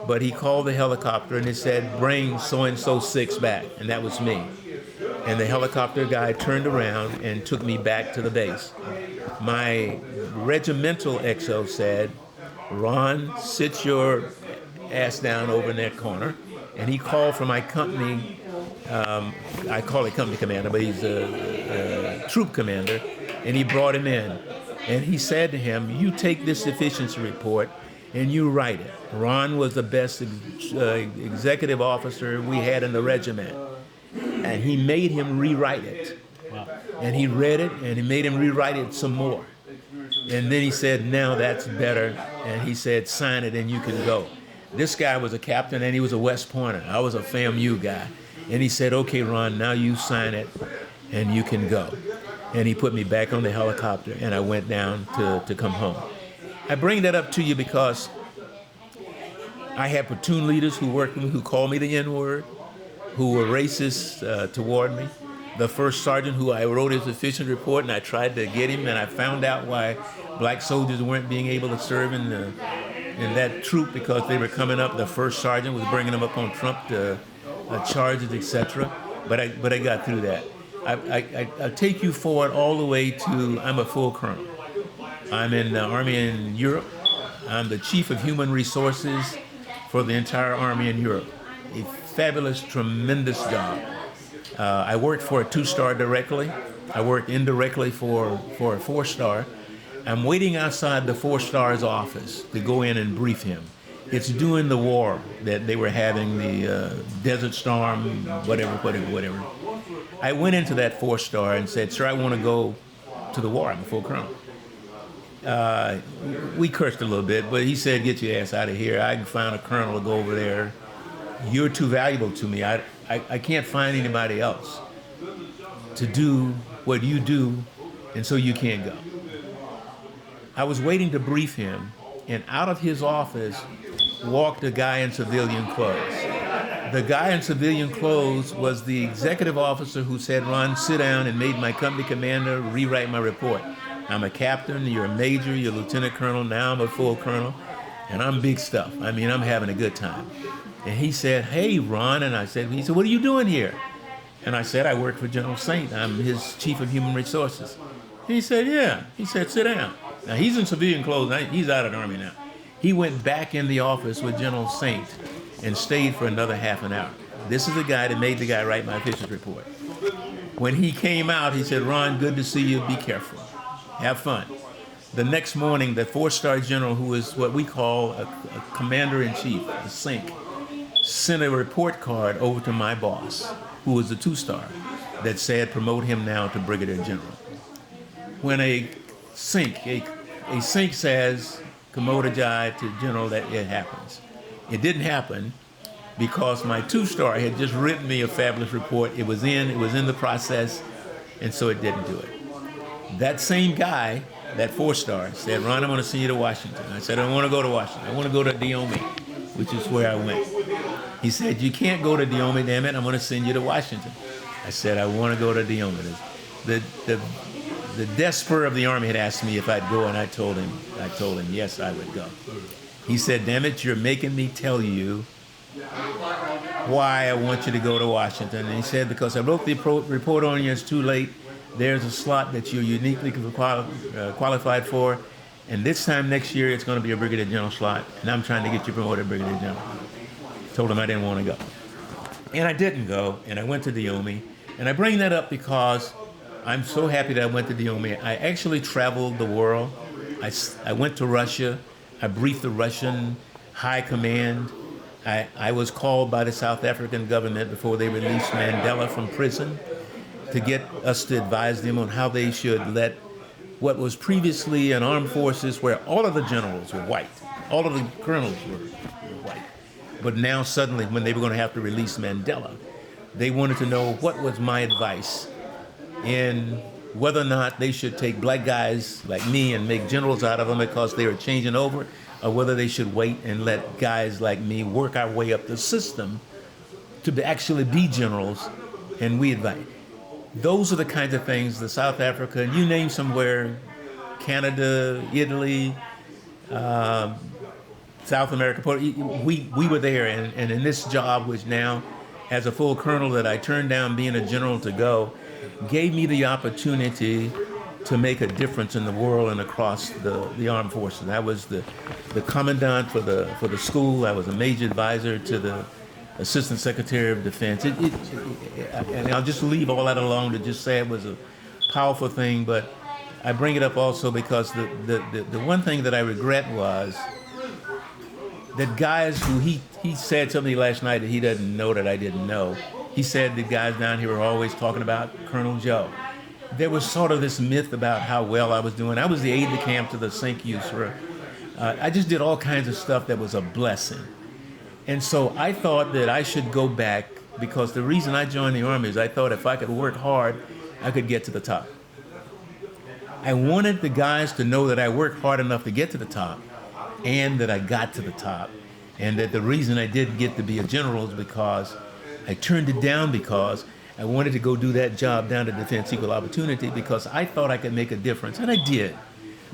but he called the helicopter, and it said, "Bring so-and-so 6 back," and that was me. And the helicopter guy turned around and took me back to the base. My regimental XO said, "Ron, sit your ass down over in that corner." And he called for my company, I call it company commander, but he's a troop commander, and he brought him in. And he said to him, "You take this efficiency report and you write it." Ron was the best executive officer we had in the regiment. And he made him rewrite it. Wow. And he read it, and he made him rewrite it some more. And then he said, "Now that's better." And he said, "Sign it and you can go." This guy was a captain, and he was a West Pointer. I was a FAMU guy. And he said, "Okay, Ron, now you sign it and you can go." And he put me back on the helicopter, and I went down to come home. I bring that up to you because I had platoon leaders who worked with me who called me the N-word. who were racist toward me. The first sergeant who I wrote his efficient report, and I tried to get him, and I found out why black soldiers weren't being able to serve in that troop because they were coming up. The first sergeant was bringing them up on Trump charges, etc. But I got through that. I'll take you forward all the way to I'm a full colonel. I'm in the Army in Europe. I'm the Chief of Human Resources for the entire Army in Europe. A fabulous, tremendous job. I worked for a 2-star directly. I worked indirectly for a 4-star. I'm waiting outside the 4-star's office to go in and brief him. It's during the war that they were having, the Desert Storm, whatever. I went into that 4-star and said, "Sir, I want to go to the war. I'm a full colonel." We cursed a little bit, but he said, "Get your ass out of here. I can find a colonel to go over there. You're too valuable to me. I can't find anybody else to do what you do, and so you can't go." I was waiting to brief him, and out of his office walked a guy in civilian clothes. The guy in civilian clothes was the executive officer who said, "Ron, sit down," and made my company commander rewrite my report. I'm a captain, you're a major, you're a lieutenant colonel, now I'm a full colonel, and I'm big stuff. I mean, I'm having a good time. And he said, "Hey, Ron," and he said, "What are you doing here?" And I said, "I work for General Saint. I'm his Chief of Human Resources." He said, "Yeah." He said, "Sit down." Now, he's in civilian clothes. He's out of the Army now. He went back in the office with General Saint and stayed for another half an hour. This is the guy that made the guy write my efficient report. When he came out, he said, "Ron, good to see you. Be careful. Have fun." The next morning, the 4-star general, who is what we call a commander-in-chief, a SINC, sent a report card over to my boss, who was a 2-star, that said, "Promote him now to brigadier general." When a SINC says, "Promote a guy to general," that it happens. It didn't happen because my 2-star had just written me a fabulous report. It was in the process, and so it didn't do it. That same guy, that 4-star, said, "Ron, I want to send you to Washington." I said, "I don't want to go to Washington. I want to go to Dahomey," which is where I went. He said, "You can't go to Dahomey, damn it. I'm going to send you to Washington." I said, "I want to go to Dahomey." The desk spur of the Army had asked me if I'd go, and I told him yes, I would go. He said, "Damn it, you're making me tell you why I want you to go to Washington." And he said, "Because I wrote the report on you, it's too late. There's a slot that you're uniquely qualified for, and this time next year it's going to be a brigadier general slot, and I'm trying to get you promoted to brigadier general." Told him I didn't want to go. And I didn't go, and I went to Dahomey. And I bring that up because I'm so happy that I went to Dahomey. I actually traveled the world. I went to Russia. I briefed the Russian high command. I was called by the South African government before they released Mandela from prison to get us to advise them on how they should let what was previously an armed forces where all of the generals were white, all of the colonels were white. But now suddenly, when they were going to have to release Mandela, they wanted to know what was my advice in whether or not they should take black guys like me and make generals out of them because they were changing over, or whether they should wait and let guys like me work our way up the system to actually be generals, and we advise. Those are the kinds of things that South Africa, and you name somewhere, Canada, Italy, South America, we were there, and in this job, which now, as a full colonel that I turned down being a general to go, gave me the opportunity to make a difference in the world and across the armed forces. I was the commandant for the school. I was a major advisor to the Assistant Secretary of Defense. And I'll just leave all that alone to just say it was a powerful thing, but I bring it up also because the one thing that I regret was that guys who he said something last night that he doesn't know that I didn't know. He said the guys down here were always talking about Colonel Joe. There was sort of this myth about how well I was doing. I was the aide-de-camp to the SINC youth. I just did all kinds of stuff that was a blessing. And so I thought that I should go back because the reason I joined the Army is I thought if I could work hard, I could get to the top. I wanted the guys to know that I worked hard enough to get to the top and that I got to the top, and that the reason I did get to be a general is because I turned it down because I wanted to go do that job down at Defense Equal Opportunity because I thought I could make a difference, and I did.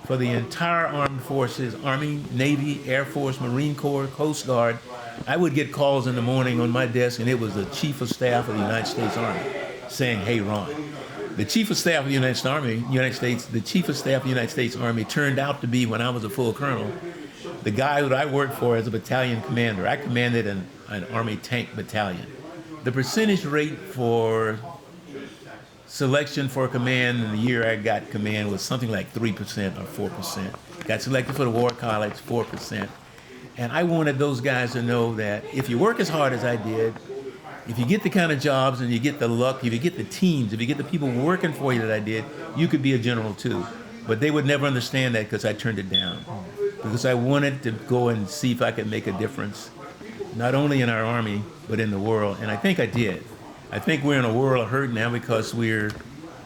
For the entire armed forces, Army, Navy, Air Force, Marine Corps, Coast Guard, I would get calls in the morning on my desk, and it was the Chief of Staff of the United States Army saying, "Hey, Ron." The Chief of Staff of the United States Army turned out to be, when I was a full colonel, the guy that I worked for as a battalion commander. I commanded an Army tank battalion. The percentage rate for selection for command in the year I got command was something like 3% or 4%. Got selected for the War College, 4%. And I wanted those guys to know that if you work as hard as I did, if you get the kind of jobs and you get the luck, if you get the teams, if you get the people working for you that I did, you could be a general too. But they would never understand that because I turned it down. Because I wanted to go and see if I could make a difference, not only in our Army, but in the world. And I think I did. I think we're in a world of hurt now because we're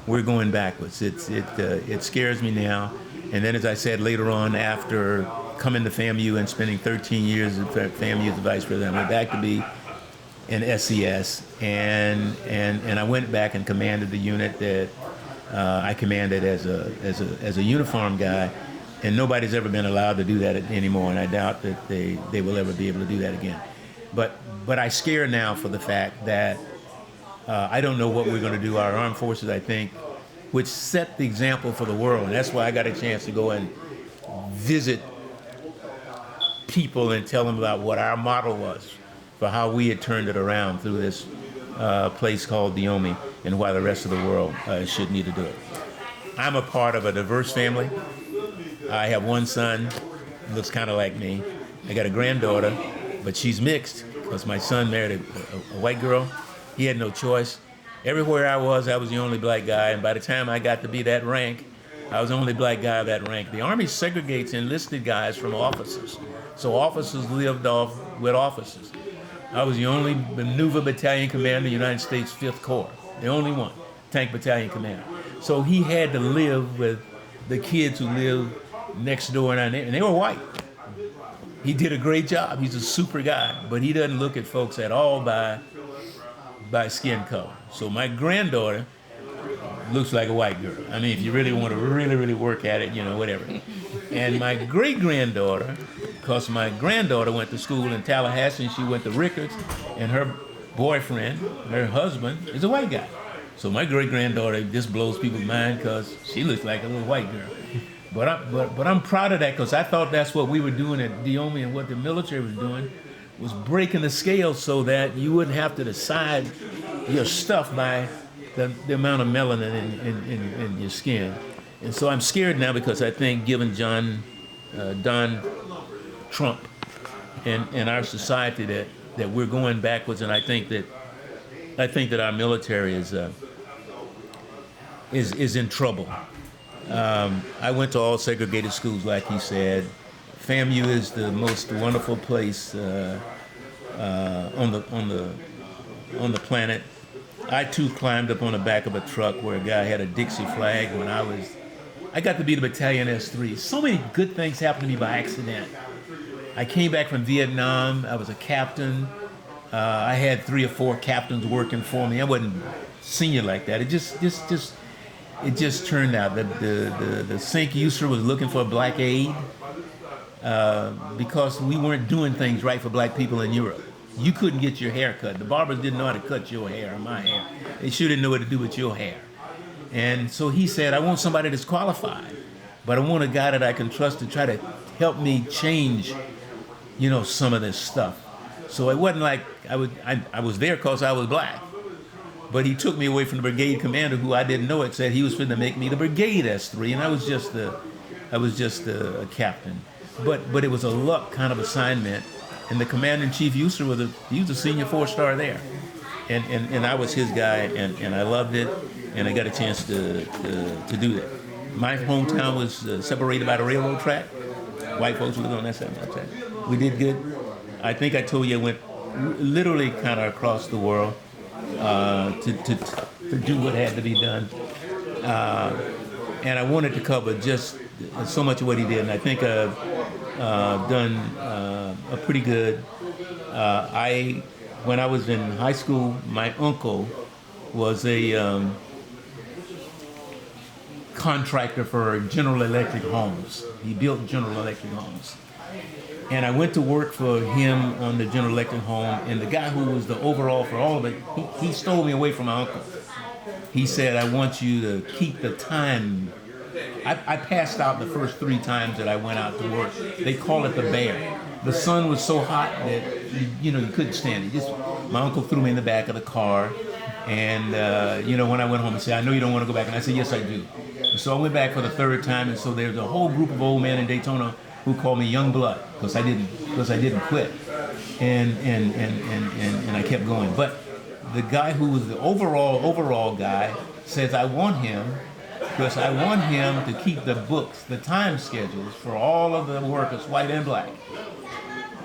going backwards. It scares me now. And then, as I said later on, after coming to FAMU and spending 13 years at FAMU as the vice president, I went back to be in SES, and I went back and commanded the unit that I commanded as a uniform guy. And nobody's ever been allowed to do that anymore, and I doubt that they will ever be able to do that again. But I scare now for the fact that I don't know what we're going to do. Our armed forces, I think, which set the example for the world. And that's why I got a chance to go and visit people and tell them about what our model was for how we had turned it around through this place called Dahomey, and why the rest of the world should need to do it. I'm a part of a diverse family. I have one son, looks kind of like me. I got a granddaughter, but she's mixed because my son married a white girl. He had no choice. Everywhere I was the only black guy, and by the time I got to be that rank, I was the only black guy of that rank. The Army segregates enlisted guys from officers, so officers lived off with officers. I was the only maneuver battalion commander in the United States 5th Corps, the only one, tank battalion commander. So he had to live with the kids who lived next door and they were white. He did a great job. He's a super guy, but he doesn't look at folks at all by skin color. So my granddaughter looks like a white girl. I mean, if you really want to really work at it, whatever. And my great-granddaughter, because my granddaughter went to school in Tallahassee and she went to Rickards, and her boyfriend, her husband, is a white guy. So my great-granddaughter just blows people's mind because she looks like a little white girl. But I'm proud of that because I thought that's what we were doing at Dahomey, and what the military was doing was breaking the scale so that you wouldn't have to decide your stuff by the amount of melanin in your skin. And so I'm scared now because I think, given Don Trump and our society, that we're going backwards, and I think that our military is in trouble. I went to all segregated schools, like he said. FAMU is the most wonderful place on the planet. I too climbed up on the back of a truck where a guy had a Dixie flag when I got to be the battalion S3. So many good things happened to me by accident. I came back from Vietnam. I was a captain. I had 3 or 4 captains working for me. I wasn't senior like that. It just turned out that the Sink user was looking for a black aide because we weren't doing things right for black people in Europe. You couldn't get your hair cut. The barbers didn't know how to cut your hair or my hair. They sure didn't know what to do with your hair. And so he said, I want somebody that's qualified, but I want a guy that I can trust to try to help me change, some of this stuff. So it wasn't like I was there because I was black. But he took me away from the brigade commander, who I didn't know it, said he was going to make me the brigade S3, and I was just a captain. But it was a luck kind of assignment, and the commander-in-chief he was a senior 4-star there, and I was his guy, and I loved it, and I got a chance to do that. My hometown was separated by the railroad track. White folks lived on that side of the track. We did good. I think I told you I went literally kind of across the world to do what had to be done. And I wanted to cover just so much of what he did, and I think I've done a pretty good. I when I was in high school, my uncle was a contractor for General Electric homes. He built General Electric homes. And I went to work for him on the General Electric home, and the guy who was the overall for all of it, he stole me away from my uncle. He said, I want you to keep the time. I passed out the first 3 times that I went out to work. They call it the bear. The sun was so hot that, you couldn't stand it. My uncle threw me in the back of the car, and, when I went home, he said, I know you don't want to go back. And I said, yes, I do. And so I went back for the 3rd time, and so there's a whole group of old men in Daytona who called me young blood because I didn't quit, and I kept going. But the guy who was the overall guy says I want him because I want him to keep the books, the time schedules for all of the workers, white and black.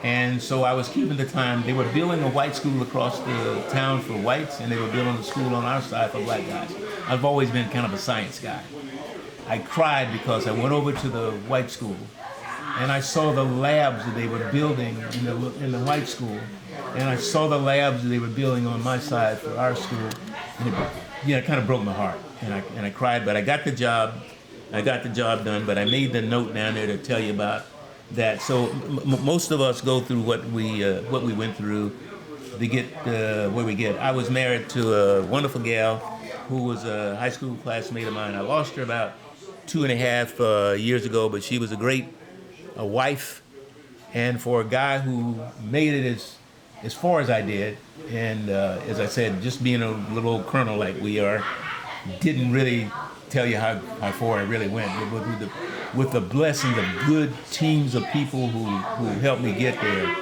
And so I was keeping the time. They were building a white school across the town for whites, and they were building a school on our side for black guys. I've always been kind of a science guy. I cried because I went over to the white school, and I saw the labs that they were building in the white school, and I saw the labs that they were building on my side for our school, and it kind of broke my heart, and I cried. But I got the job. I got the job done. But I made the note down there to tell you about that. So most of us go through what we went through to get where we get. I was married to a wonderful gal who was a high school classmate of mine. I lost her about 2.5 years ago, but she was a great wife, and for a guy who made it as far as I did, and as I said, just being a little old colonel like we are, didn't really tell you how far I really went. With the blessing of good teams of people who helped me get there,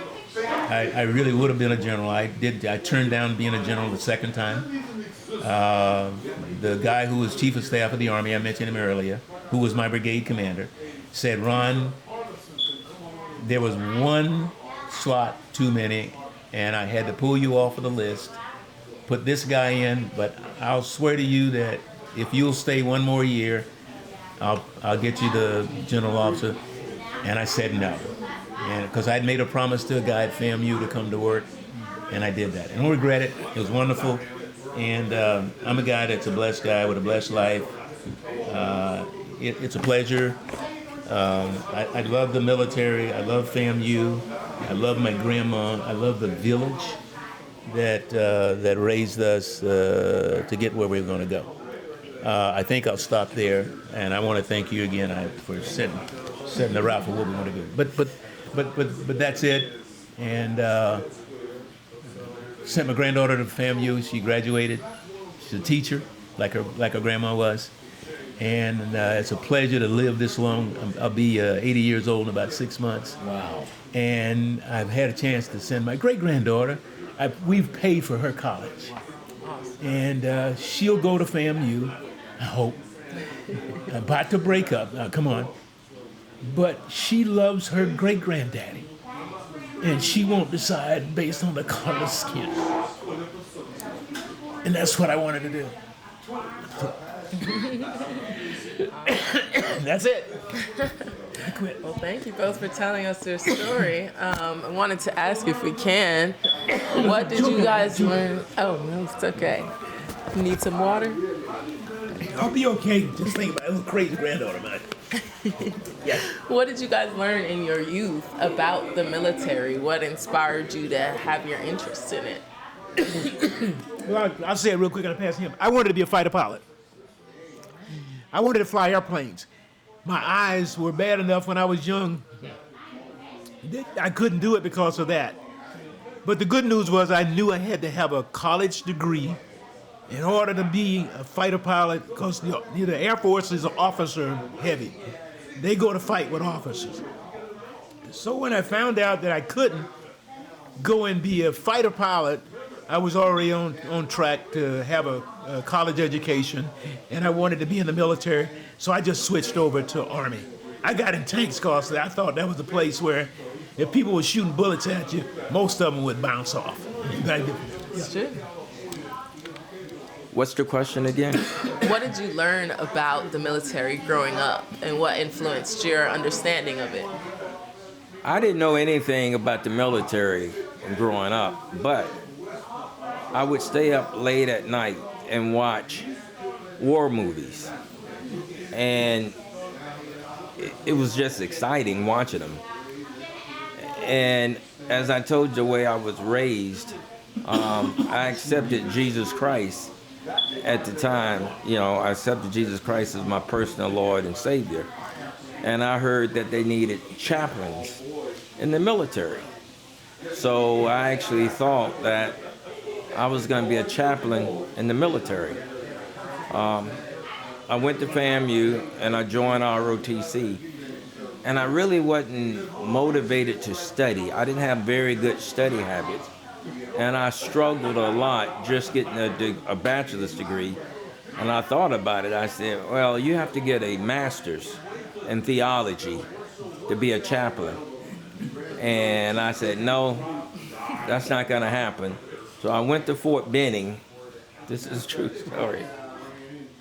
I really would have been a general. I turned down being a general the 2nd time. The guy who was chief of staff of the Army, I mentioned him earlier, who was my brigade commander, said, Ron, there was 1 slot too many, and I had to pull you off of the list, put this guy in, but I'll swear to you that if you'll stay 1 more year, I'll get you the general officer. And I said no, and because I'd made a promise to a guy at FAMU to come to work, and I did that. I don't regret it. It was wonderful, and I'm a guy that's a blessed guy with a blessed life. It's a pleasure. I love the military. I love FAMU. I love my grandma. I love the village that raised us to get where we're going to go. I think I'll stop there, and I want to thank you again for setting the route for what we want to do. But that's it. And sent my granddaughter to FAMU. She graduated. She's a teacher, like her grandma was. And it's a pleasure to live this long. I'll be 80 years old in about 6 months. Wow. And I've had a chance to send my great-granddaughter. We've paid for her college. And she'll go to FAMU, I hope. I'm about to break up. Come on. But she loves her great-granddaddy. And she won't decide based on the color of skin. And that's what I wanted to do. That's it. I quit. Well, thank you both for telling us your story. I wanted to ask, if we can, what did you guys learn? Oh, no, it's okay. Need some water? I'll be okay. Just think about a little crazy granddaughter of mine. Yes. What did you guys learn in your youth about the military? What inspired you to have your interest in it? Well, I'll say it real quick and I'll pass him. I wanted to be a fighter pilot. I wanted to fly airplanes. My eyes were bad enough when I was young. I couldn't do it because of that. But the good news was I knew I had to have a college degree in order to be a fighter pilot, because the Air Force is officer heavy. They go to fight with officers. So when I found out that I couldn't go and be a fighter pilot, I was already on track to have a college education, and I wanted to be in the military, so I just switched over to Army. I got in tanks because I thought that was the place where if people were shooting bullets at you, most of them would bounce off. It's true. What's the question again? What did you learn about the military growing up, and what influenced your understanding of it? I didn't know anything about the military growing up, but I would stay up late at night and watch war movies. And it was just exciting watching them. And as I told you, the way I was raised, I accepted Jesus Christ at the time. I accepted Jesus Christ as my personal Lord and Savior. And I heard that they needed chaplains in the military. So I actually thought that I was going to be a chaplain in the military. I went to FAMU and I joined ROTC. And I really wasn't motivated to study. I didn't have very good study habits. And I struggled a lot just getting a bachelor's degree. And I thought about it. I said, well, you have to get a master's in theology to be a chaplain. And I said, no, that's not going to happen. So I went to Fort Benning. This is a true story.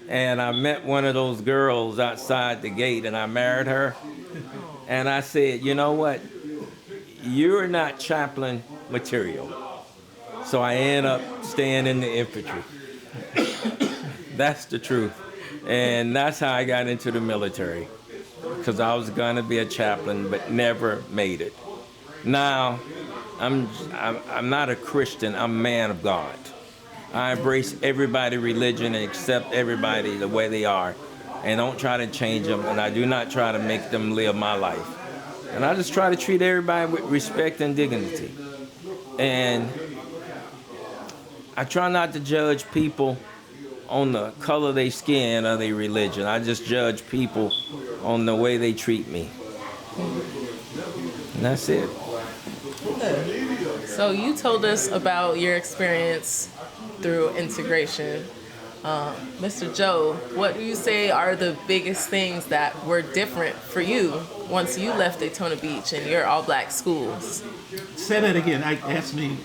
And I met one of those girls outside the gate, and I married her. And I said, you know what? You're not chaplain material. So I ended up staying in the infantry. That's the truth. And that's how I got into the military, because I was going to be a chaplain, but never made it. Now, I'm not a Christian. I'm a man of God. I embrace everybody's religion and accept everybody the way they are, and don't try to change them, and I do not try to make them live my life. And I just try to treat everybody with respect and dignity. And I try not to judge people on the color of their skin or their religion. I just judge people on the way they treat me. And that's it. So you told us about your experience through integration. Mr. Joe, what do you say are the biggest things that were different for you once you left Daytona Beach and your all-black schools? Say that again. Ask me.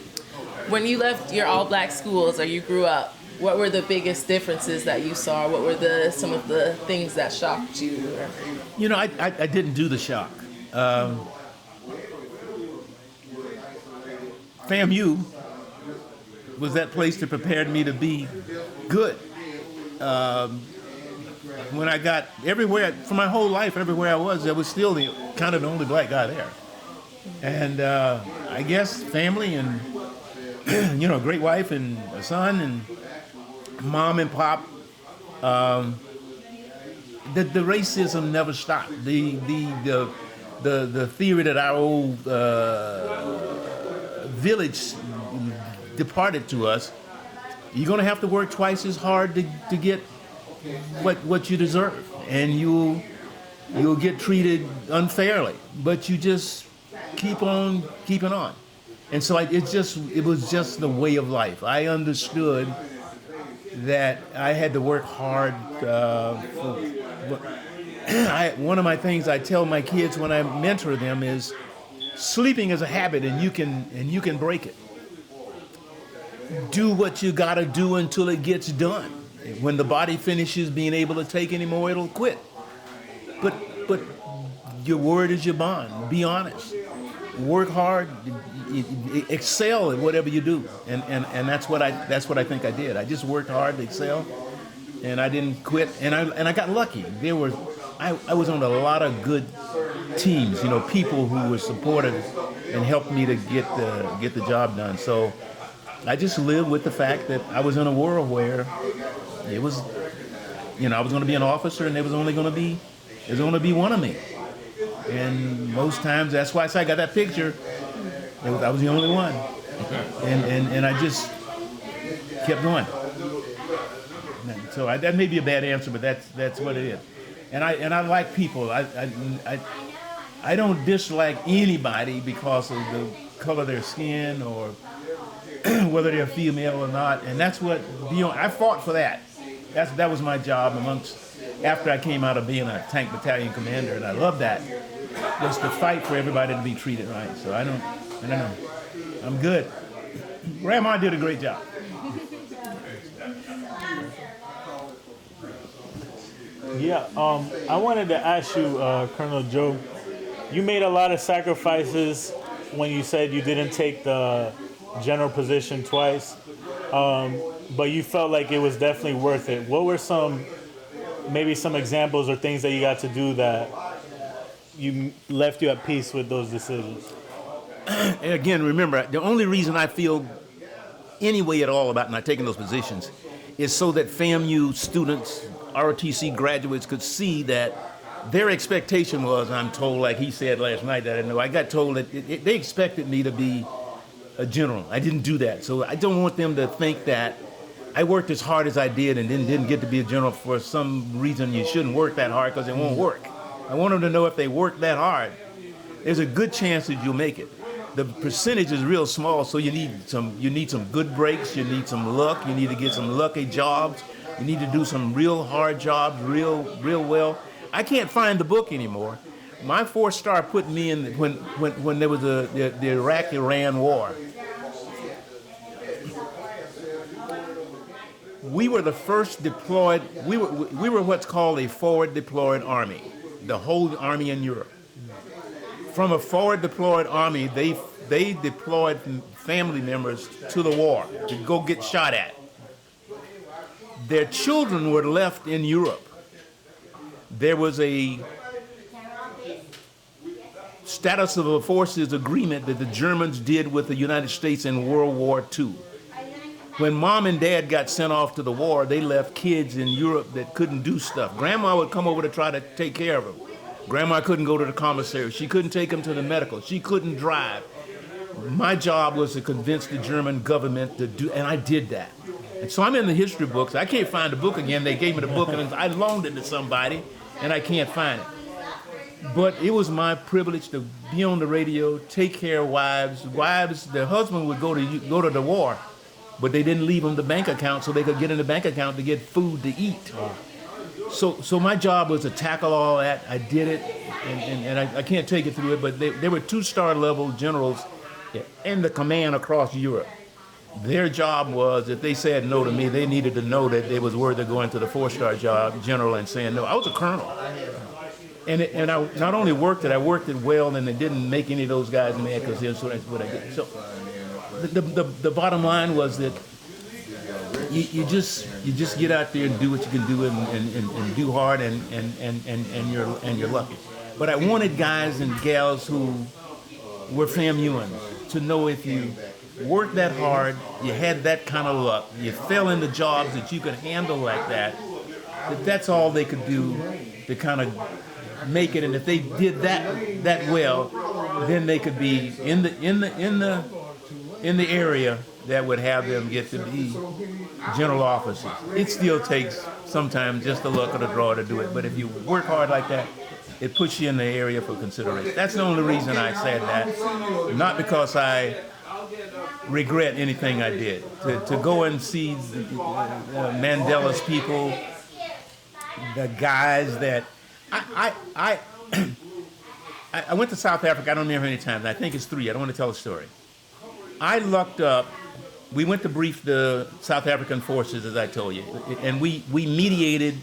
When you left your all-black schools or you grew up, what were the biggest differences that you saw? What were some of the things that shocked you? I didn't do the shock. FAMU was that place that prepared me to be good. When I got everywhere, for my whole life, everywhere I was still kind of the only black guy there. And I guess family and, a great wife and a son and mom and pop, the racism never stopped. The theory that our old village departed to us, you're going to have to work twice as hard to get what you deserve, and you'll get treated unfairly, but you just keep on keeping on. And so it was just the way of life. I understood that I had to work hard. One of my things I tell my kids when I mentor them is, sleeping is a habit, and you can break it. Do what you gotta do until it gets done. When the body finishes being able to take anymore, it'll quit. But your word is your bond. Be honest. Work hard. Excel at whatever you do. And that's what I think I did. I just worked hard to excel, and I didn't quit. And I got lucky. I was on a lot of good teams. People who were supportive and helped me to get the job done. So I just lived with the fact that I was in a world where it was, I was going to be an officer, and there's only going to be one of me. And most times, that's why I say I got that picture. I was the only one, and I just kept going. So that may be a bad answer, but that's what it is. And I like people. I don't dislike anybody because of the color of their skin or whether they're female or not. And that's what I fought for that. That was my job after I came out of being a tank battalion commander, and I love that, was to fight for everybody to be treated right. So I don't know. I'm good. Grandma did a great job. Yeah, I wanted to ask you, Colonel Joe, you made a lot of sacrifices when you said you didn't take the general position twice. but you felt like it was definitely worth it. What were maybe some examples or things that you got to do that left you at peace with those decisions? And again, remember, the only reason I feel any way at all about not taking those positions is so that FAMU students, ROTC graduates could see that their expectation was, I'm told, like he said last night that I know, I got told that they expected me to be a general. I didn't do that. So I don't want them to think that I worked as hard as I did and then didn't get to be a general for some reason. You shouldn't work that hard because it won't work. I want them to know if they work that hard, there's a good chance that you'll make it. The percentage is real small, so you need some good breaks, you need some luck, you need to get some lucky jobs, you need to do some real hard jobs real well. I can't find the book anymore. My 4-star put me in when there was the Iraq-Iran war. We were the first deployed, we were what's called a forward deployed army, the whole army in Europe. From a forward deployed army, they deployed family members to the war to go get shot at. Their children were left in Europe. There was a status of the forces agreement that the Germans did with the United States in World War II. When mom and dad got sent off to the war, they left kids in Europe that couldn't do stuff. Grandma would come over to try to take care of them. Grandma couldn't go to the commissary. She couldn't take them to the medical. She couldn't drive. My job was to convince the German government to do, and I did that. And so I'm in the history books. I can't find the book again. They gave me the book, and I loaned it to somebody, and I can't find it. But it was my privilege to be on the radio, take care of wives. Wives, their husband would go to the war, but they didn't leave them the bank account so they could get in the bank account to get food to eat. So my job was to tackle all that. I did it, and I can't take it through it, but they were 2-star level generals in the command across Europe. Their job was, if they said no to me, they needed to know that it was worth it going to the 4-star job, general, and saying no. I was a colonel. And I not only worked it, I worked it well, and it didn't make any of those guys mad because that's what I did. So the bottom line was that you just get out there and do what you can do and do hard and you're lucky. But I wanted guys and gals who were FAMUans to know if you worked that hard, you had that kind of luck, you fell into jobs that you could handle like that, that's all they could do to kind of make it. And if they did that well, then they could be in the area that would have them get to be general officers. It still takes sometimes just the luck of the draw to do it, but if you work hard like that, it puts you in the area for consideration. That's the only reason I said that, not because I regret anything I did. To go and see Mandela's people, the guys that I went to South Africa. I don't remember how many times. I think it's 3. I don't want to tell a story. I lucked up. We went to brief the South African forces, as I told you, and we mediated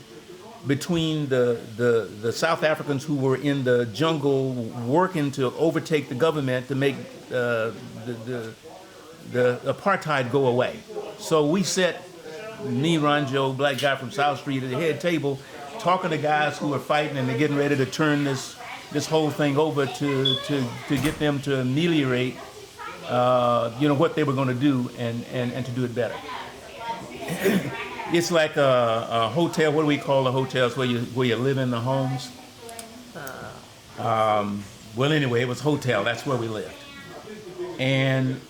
between the South Africans who were in the jungle working to overtake the government to make the apartheid go away. So we sat, me, Ranjo, black guy from South Street, at the head table, talking to guys who were fighting and they're getting ready to turn this whole thing over to get them to ameliorate what they were going to do and to do it better. It's like a hotel. What do we call the hotels where you live in the homes? Well, anyway, it was hotel. That's where we lived. And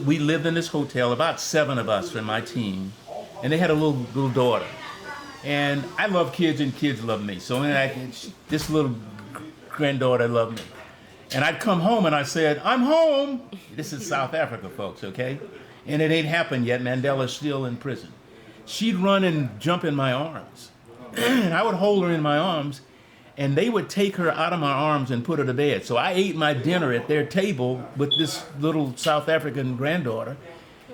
we lived in this hotel, about 7 of us from my team, and they had a little daughter. And I love kids, and kids love me. So this little granddaughter loved me. And I'd come home and I said, "I'm home." This is South Africa, folks, okay? And it ain't happened yet. Mandela's still in prison. She'd run and jump in my arms. And I would hold her in my arms, and they would take her out of my arms and put her to bed. So I ate my dinner at their table with this little South African granddaughter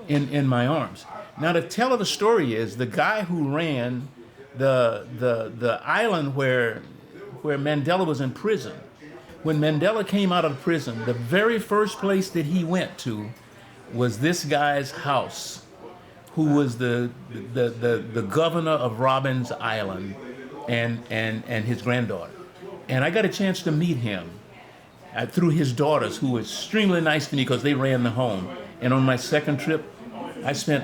in my arms. Now, to tell the story is, the guy who ran the island where Mandela was in prison, when Mandela came out of prison, the very first place that he went to was this guy's house, who was the governor of Robbins Island, and his granddaughter. And I got a chance to meet him through his daughters, who were extremely nice to me because they ran the home. And on my second trip, I spent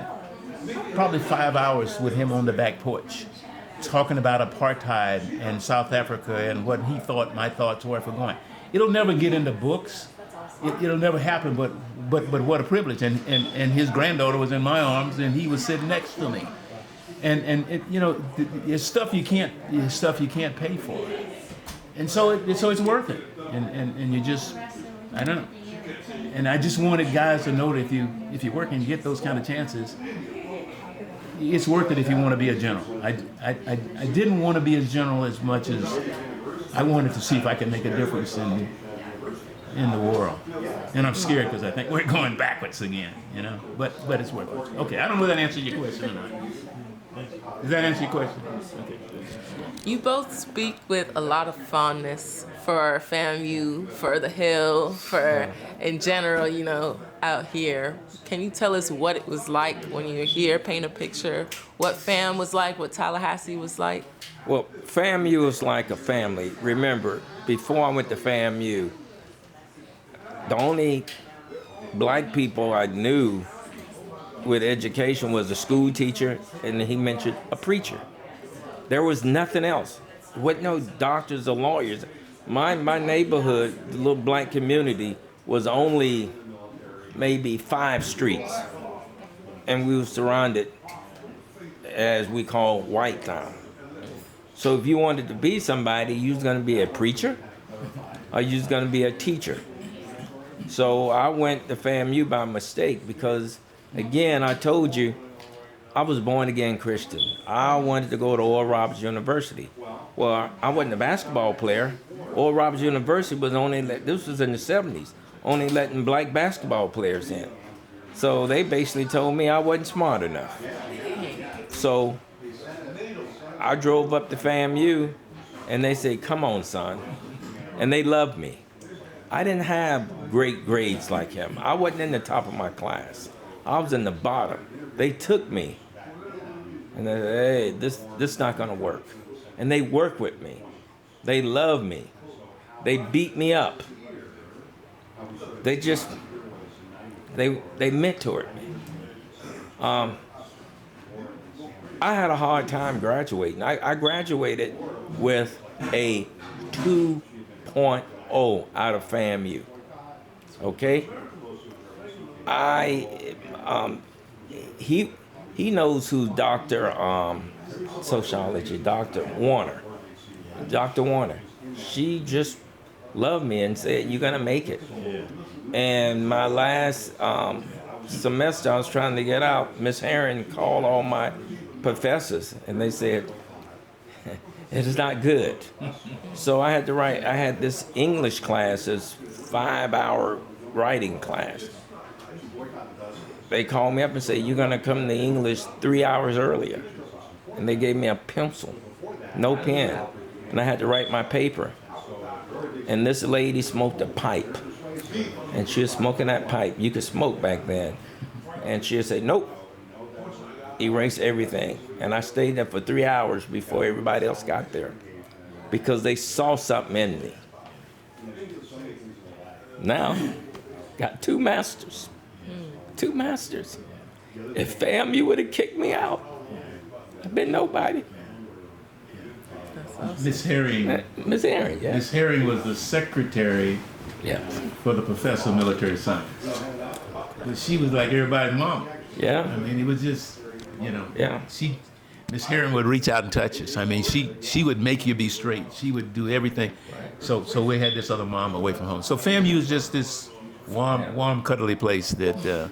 probably 5 hours with him on the back porch, talking about apartheid and South Africa and what he thought my thoughts were for going. It'll never get into books. It'll never happen, but what a privilege. And his granddaughter was in my arms, and he was sitting next to me. And it, it's stuff you can't pay for. And so it's worth it. And you just, I don't know. And I just wanted guys to know that if you work and you get those kind of chances, it's worth it if you want to be a general. I didn't want to be a general as much as I wanted to see if I could make a difference in the world. And I'm scared because I think we're going backwards again, But it's worth it. Okay, I don't know if that answered your question or not. Does that answer your question? Okay. You both speak with a lot of fondness for FAMU, for the Hill, for in general, out here. Can you tell us what it was like when you were here? Paint a picture. What FAM was like, what Tallahassee was like? Well, FAMU is like a family. Remember, before I went to FAMU, the only black people I knew with education was a school teacher, and he mentioned a preacher. There was nothing else. There wasn't no doctors or lawyers. My neighborhood, the little black community, was only maybe 5 streets, and we were surrounded, as we call, white town. So if you wanted to be somebody, you was going to be a preacher, or you was going to be a teacher. So I went to FAMU by mistake because, again, I told you, I was born again Christian. I wanted to go to Oral Roberts University. Well, I wasn't a basketball player. Oral Roberts University was this was in the 70s, only letting black basketball players in. So they basically told me I wasn't smart enough. So I drove up to FAMU, and they said, "Come on, son." And they loved me. I didn't have great grades like him. I wasn't in the top of my class. I was in the bottom. They took me, and they said, "Hey, this is not gonna work." And they worked with me. They loved me. They beat me up. They mentored me. I had a hard time graduating. I graduated with a 2.0 out of FAMU. Okay? He knows who's Dr. Sociology, Dr. Warner. Dr. Warner. She just loved me and said, "You're gonna make it." And my last semester, I was trying to get out. Miss Herring called all my professors, and they said, "It is not good." So I had to write. I had this English class, this 5-hour writing class. They called me up and said, "You're gonna come to English 3 hours earlier." And they gave me a pencil, no pen, and I had to write my paper. And this lady smoked a pipe, and she was smoking that pipe. You could smoke back then. And she would say, "Nope," erase everything. And I stayed there for 3 hours before everybody else got there because they saw something in me. Now, got 2 masters. 2 masters. If FAMU would have kicked me out, I'd been nobody. Miss Herring. Miss Herring, yeah. Miss Herring was the secretary for the professor of military science. But she was like everybody's mama. Yeah. I mean, it was just, Yeah. Miss Herring would reach out and touch us. I mean, she would make you be straight. She would do everything. So we had this other mom away from home. So FAMU is just this warm, cuddly place that,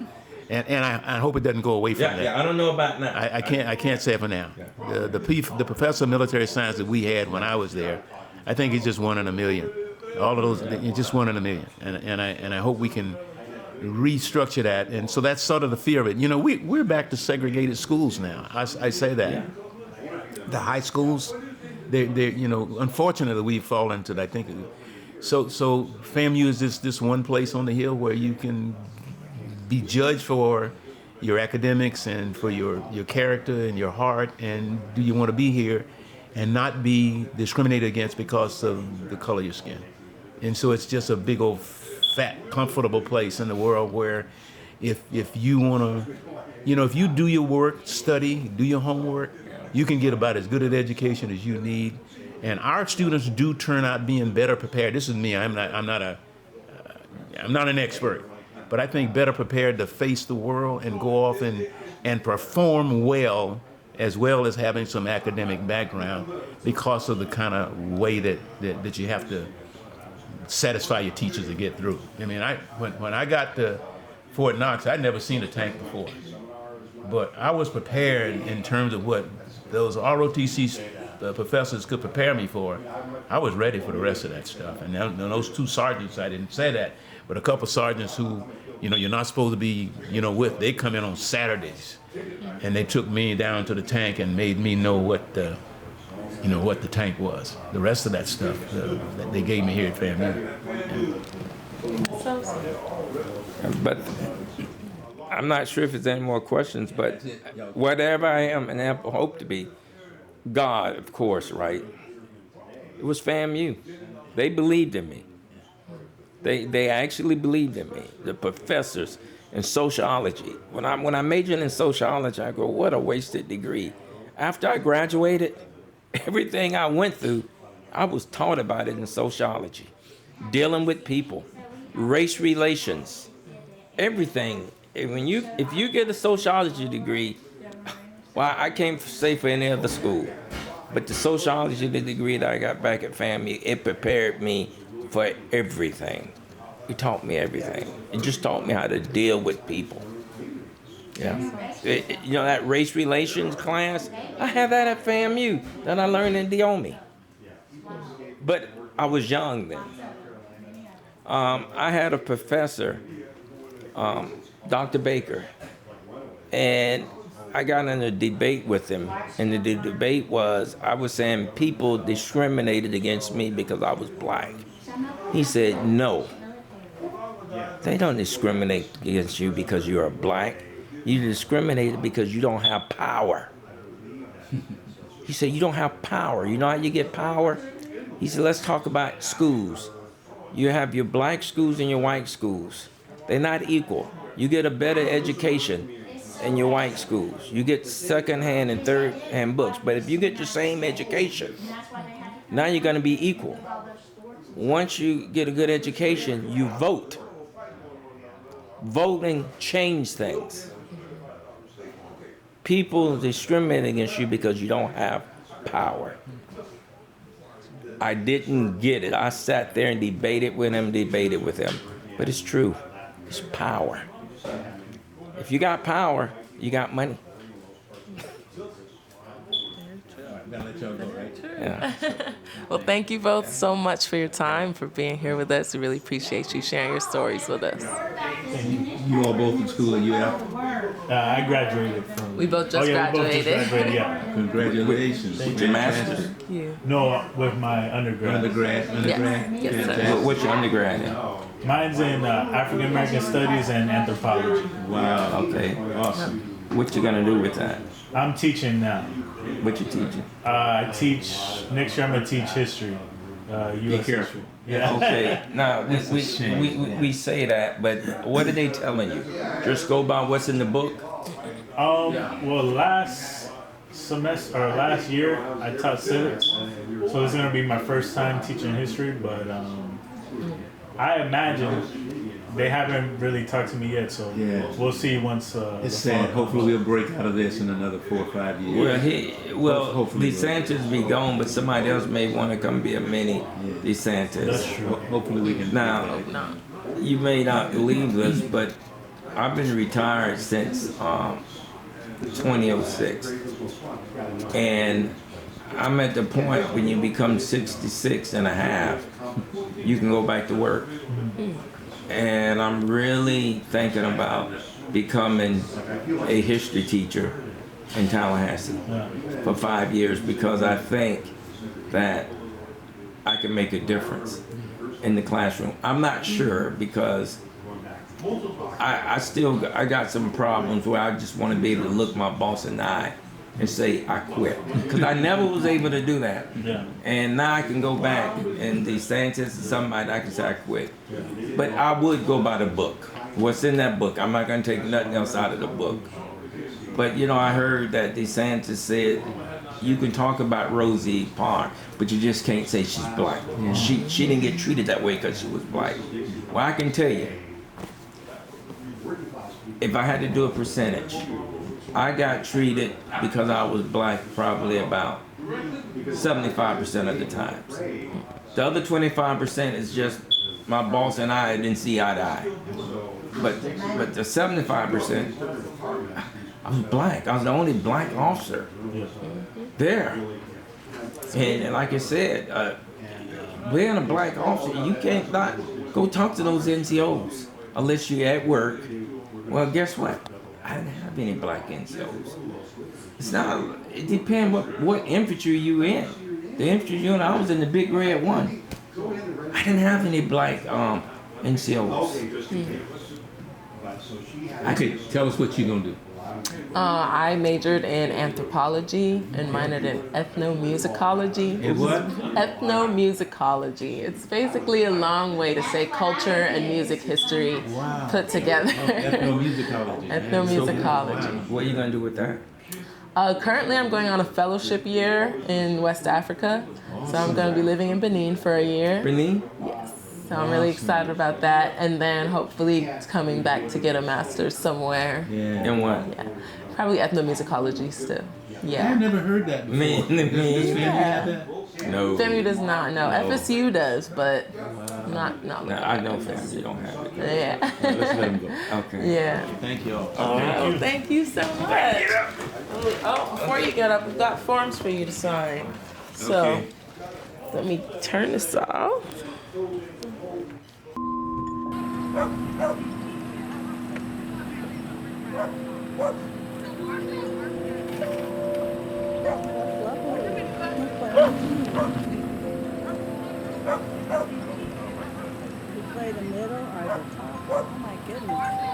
and I hope it doesn't go away from that. Yeah, I don't know about now. I can't say it for now. The professor of military science that we had when I was there, I think he's just 1 in a million. All of those, it's just 1 in a million. And I hope we can restructure that. And so that's sort of the fear of it. We're back to segregated schools now. I say that. Yeah. The high schools, they're unfortunately we've fallen into that. I think so FAMU is this one place on the hill where you can be judged for your academics and for your character and your heart, and do you want to be here and not be discriminated against because of the color of your skin. And so it's just a big old fat comfortable place in the world where if you want to, if you do your work, study, do your homework, you can get about as good an education as you need. And our students do turn out being better prepared. This is me. I'm not an expert, but I think better prepared to face the world and go off and perform well as having some academic background because of the kind of way that you have to satisfy your teachers to get through. I mean, when I got to Fort Knox, I'd never seen a tank before, but I was prepared in terms of what those ROTC professors could prepare me for. I was ready for the rest of that stuff. And those two sergeants, I didn't say that, but a couple sergeants who, you're not supposed to be, with, they come in on Saturdays, and they took me down to the tank and made me know what the tank was. The rest of that stuff that they gave me here at FAMU. But I'm not sure if there's any more questions, but whatever I am and I hope to be, God, of course, right? It was FAMU. They believed in me. They actually believed in me. The professors in sociology. When I majored in sociology, I go, what a wasted degree. After I graduated, everything I went through, I was taught about it in sociology. Dealing with people, race relations, everything. If you get a sociology degree, well, I can't say for any other school, but the sociology degree that I got back at FAMU, it prepared me for everything. It taught me everything. It just taught me how to deal with people. Yeah. That race relations class, I have that at FAMU that I learned in Diomi. But I was young then. I had a professor, Dr. Baker, and I got in a debate with him, and the debate was, I was saying people discriminated against me because I was black. He said, no, they don't discriminate against you because you're black. You discriminate because you don't have power. He said, you don't have power. You know how you get power? He said, let's talk about schools. You have your black schools and your white schools. They're not equal. You get a better education in your white schools. You get second-hand and third-hand books. But if you get the same education, now you're going to be equal. Once you get a good education, you vote. Voting changes things. People discriminate against you because you don't have power. I didn't get it. I sat there and debated with him. But it's true. It's power. If you got power, you got money. Yeah. Well, thank you both so much for your time, for being here with us. We really appreciate you sharing your stories with us. You all both in school at UF? I graduated from... We both just graduated. Yeah. Congratulations. With your master's? Yeah. No, with my undergrad. Yes, sir. What's your undergrad in? Mine's in African American Studies and Anthropology. Wow. Okay. Awesome. What you gonna do with that? I'm teaching now. What you teaching? I teach, next year I'm going to teach history. U.S. history. Yeah. Okay. Now we say that, but what are they telling you? Just go by what's in the book? Well, last year I taught civics, so it's going to be my first time teaching history. But I imagine they haven't really talked to me yet, so we'll see once. It's sad. Hopefully we'll break out of this in another 4 or 5 years. Hopefully DeSantis be gone, but somebody else may want to come be a mini DeSantis. That's true. Hopefully we can. Now, you may not believe this, but I've been retired since 2006, and I'm at the point when you become 66 and a half, you can go back to work. And I'm really thinking about becoming a history teacher in Tallahassee for 5 years, because I think that I can make a difference in the classroom. I'm not sure, because I got some problems where I just want to be able to look my boss in the eye and say I quit, because I never was able to do that. Yeah. And now I can go back and the scientists or somebody, I can say I quit. But I would go by the book. What's in that book? I'm not going to take nothing else out of the book. But you know, I heard that the scientists said you can talk about Rosie Parr, but you just can't say she's black. She didn't get treated that way because she was black. Well, I can tell you, if I had to do a percentage, I got treated because I was black probably about 75% of the times. The other 25% is just my boss and I didn't see eye to eye. But the 75%, I was black. I was the only black officer there. And like I said, being a black officer, you can't not go talk to those NCOs unless you're at work. Well, guess what? I didn't have any black NCOs. It's not. It depends what infantry you in. The infantry unit, I was in the big red one. I didn't have any black NCOs. Okay, tell us what you're gonna do. I majored in anthropology and minored in ethnomusicology. In what? Ethnomusicology. It's basically a long way to say culture and music history put together. Ethnomusicology. Ethnomusicology. What are you gonna do with that? Currently, I'm going on a fellowship year in West Africa. So I'm going to be living in Benin for a year. Benin? Yes. So I'm really excited about that. And then hopefully coming back to get a master's somewhere. Yeah. And what? Yeah. Probably ethnomusicology still. I've Yeah. never heard that before. Me. Does this family have Yeah. that? No. FAMU does not know. FSU does, but not No, like I know family don't have it. Yeah. Let's let him go. Okay. Yeah. Thank you all. All right. Well, thank you so much. Oh, before you get up, we've got forms for you to sign. So Okay. let me turn this off. You play the middle or the top? Oh my goodness.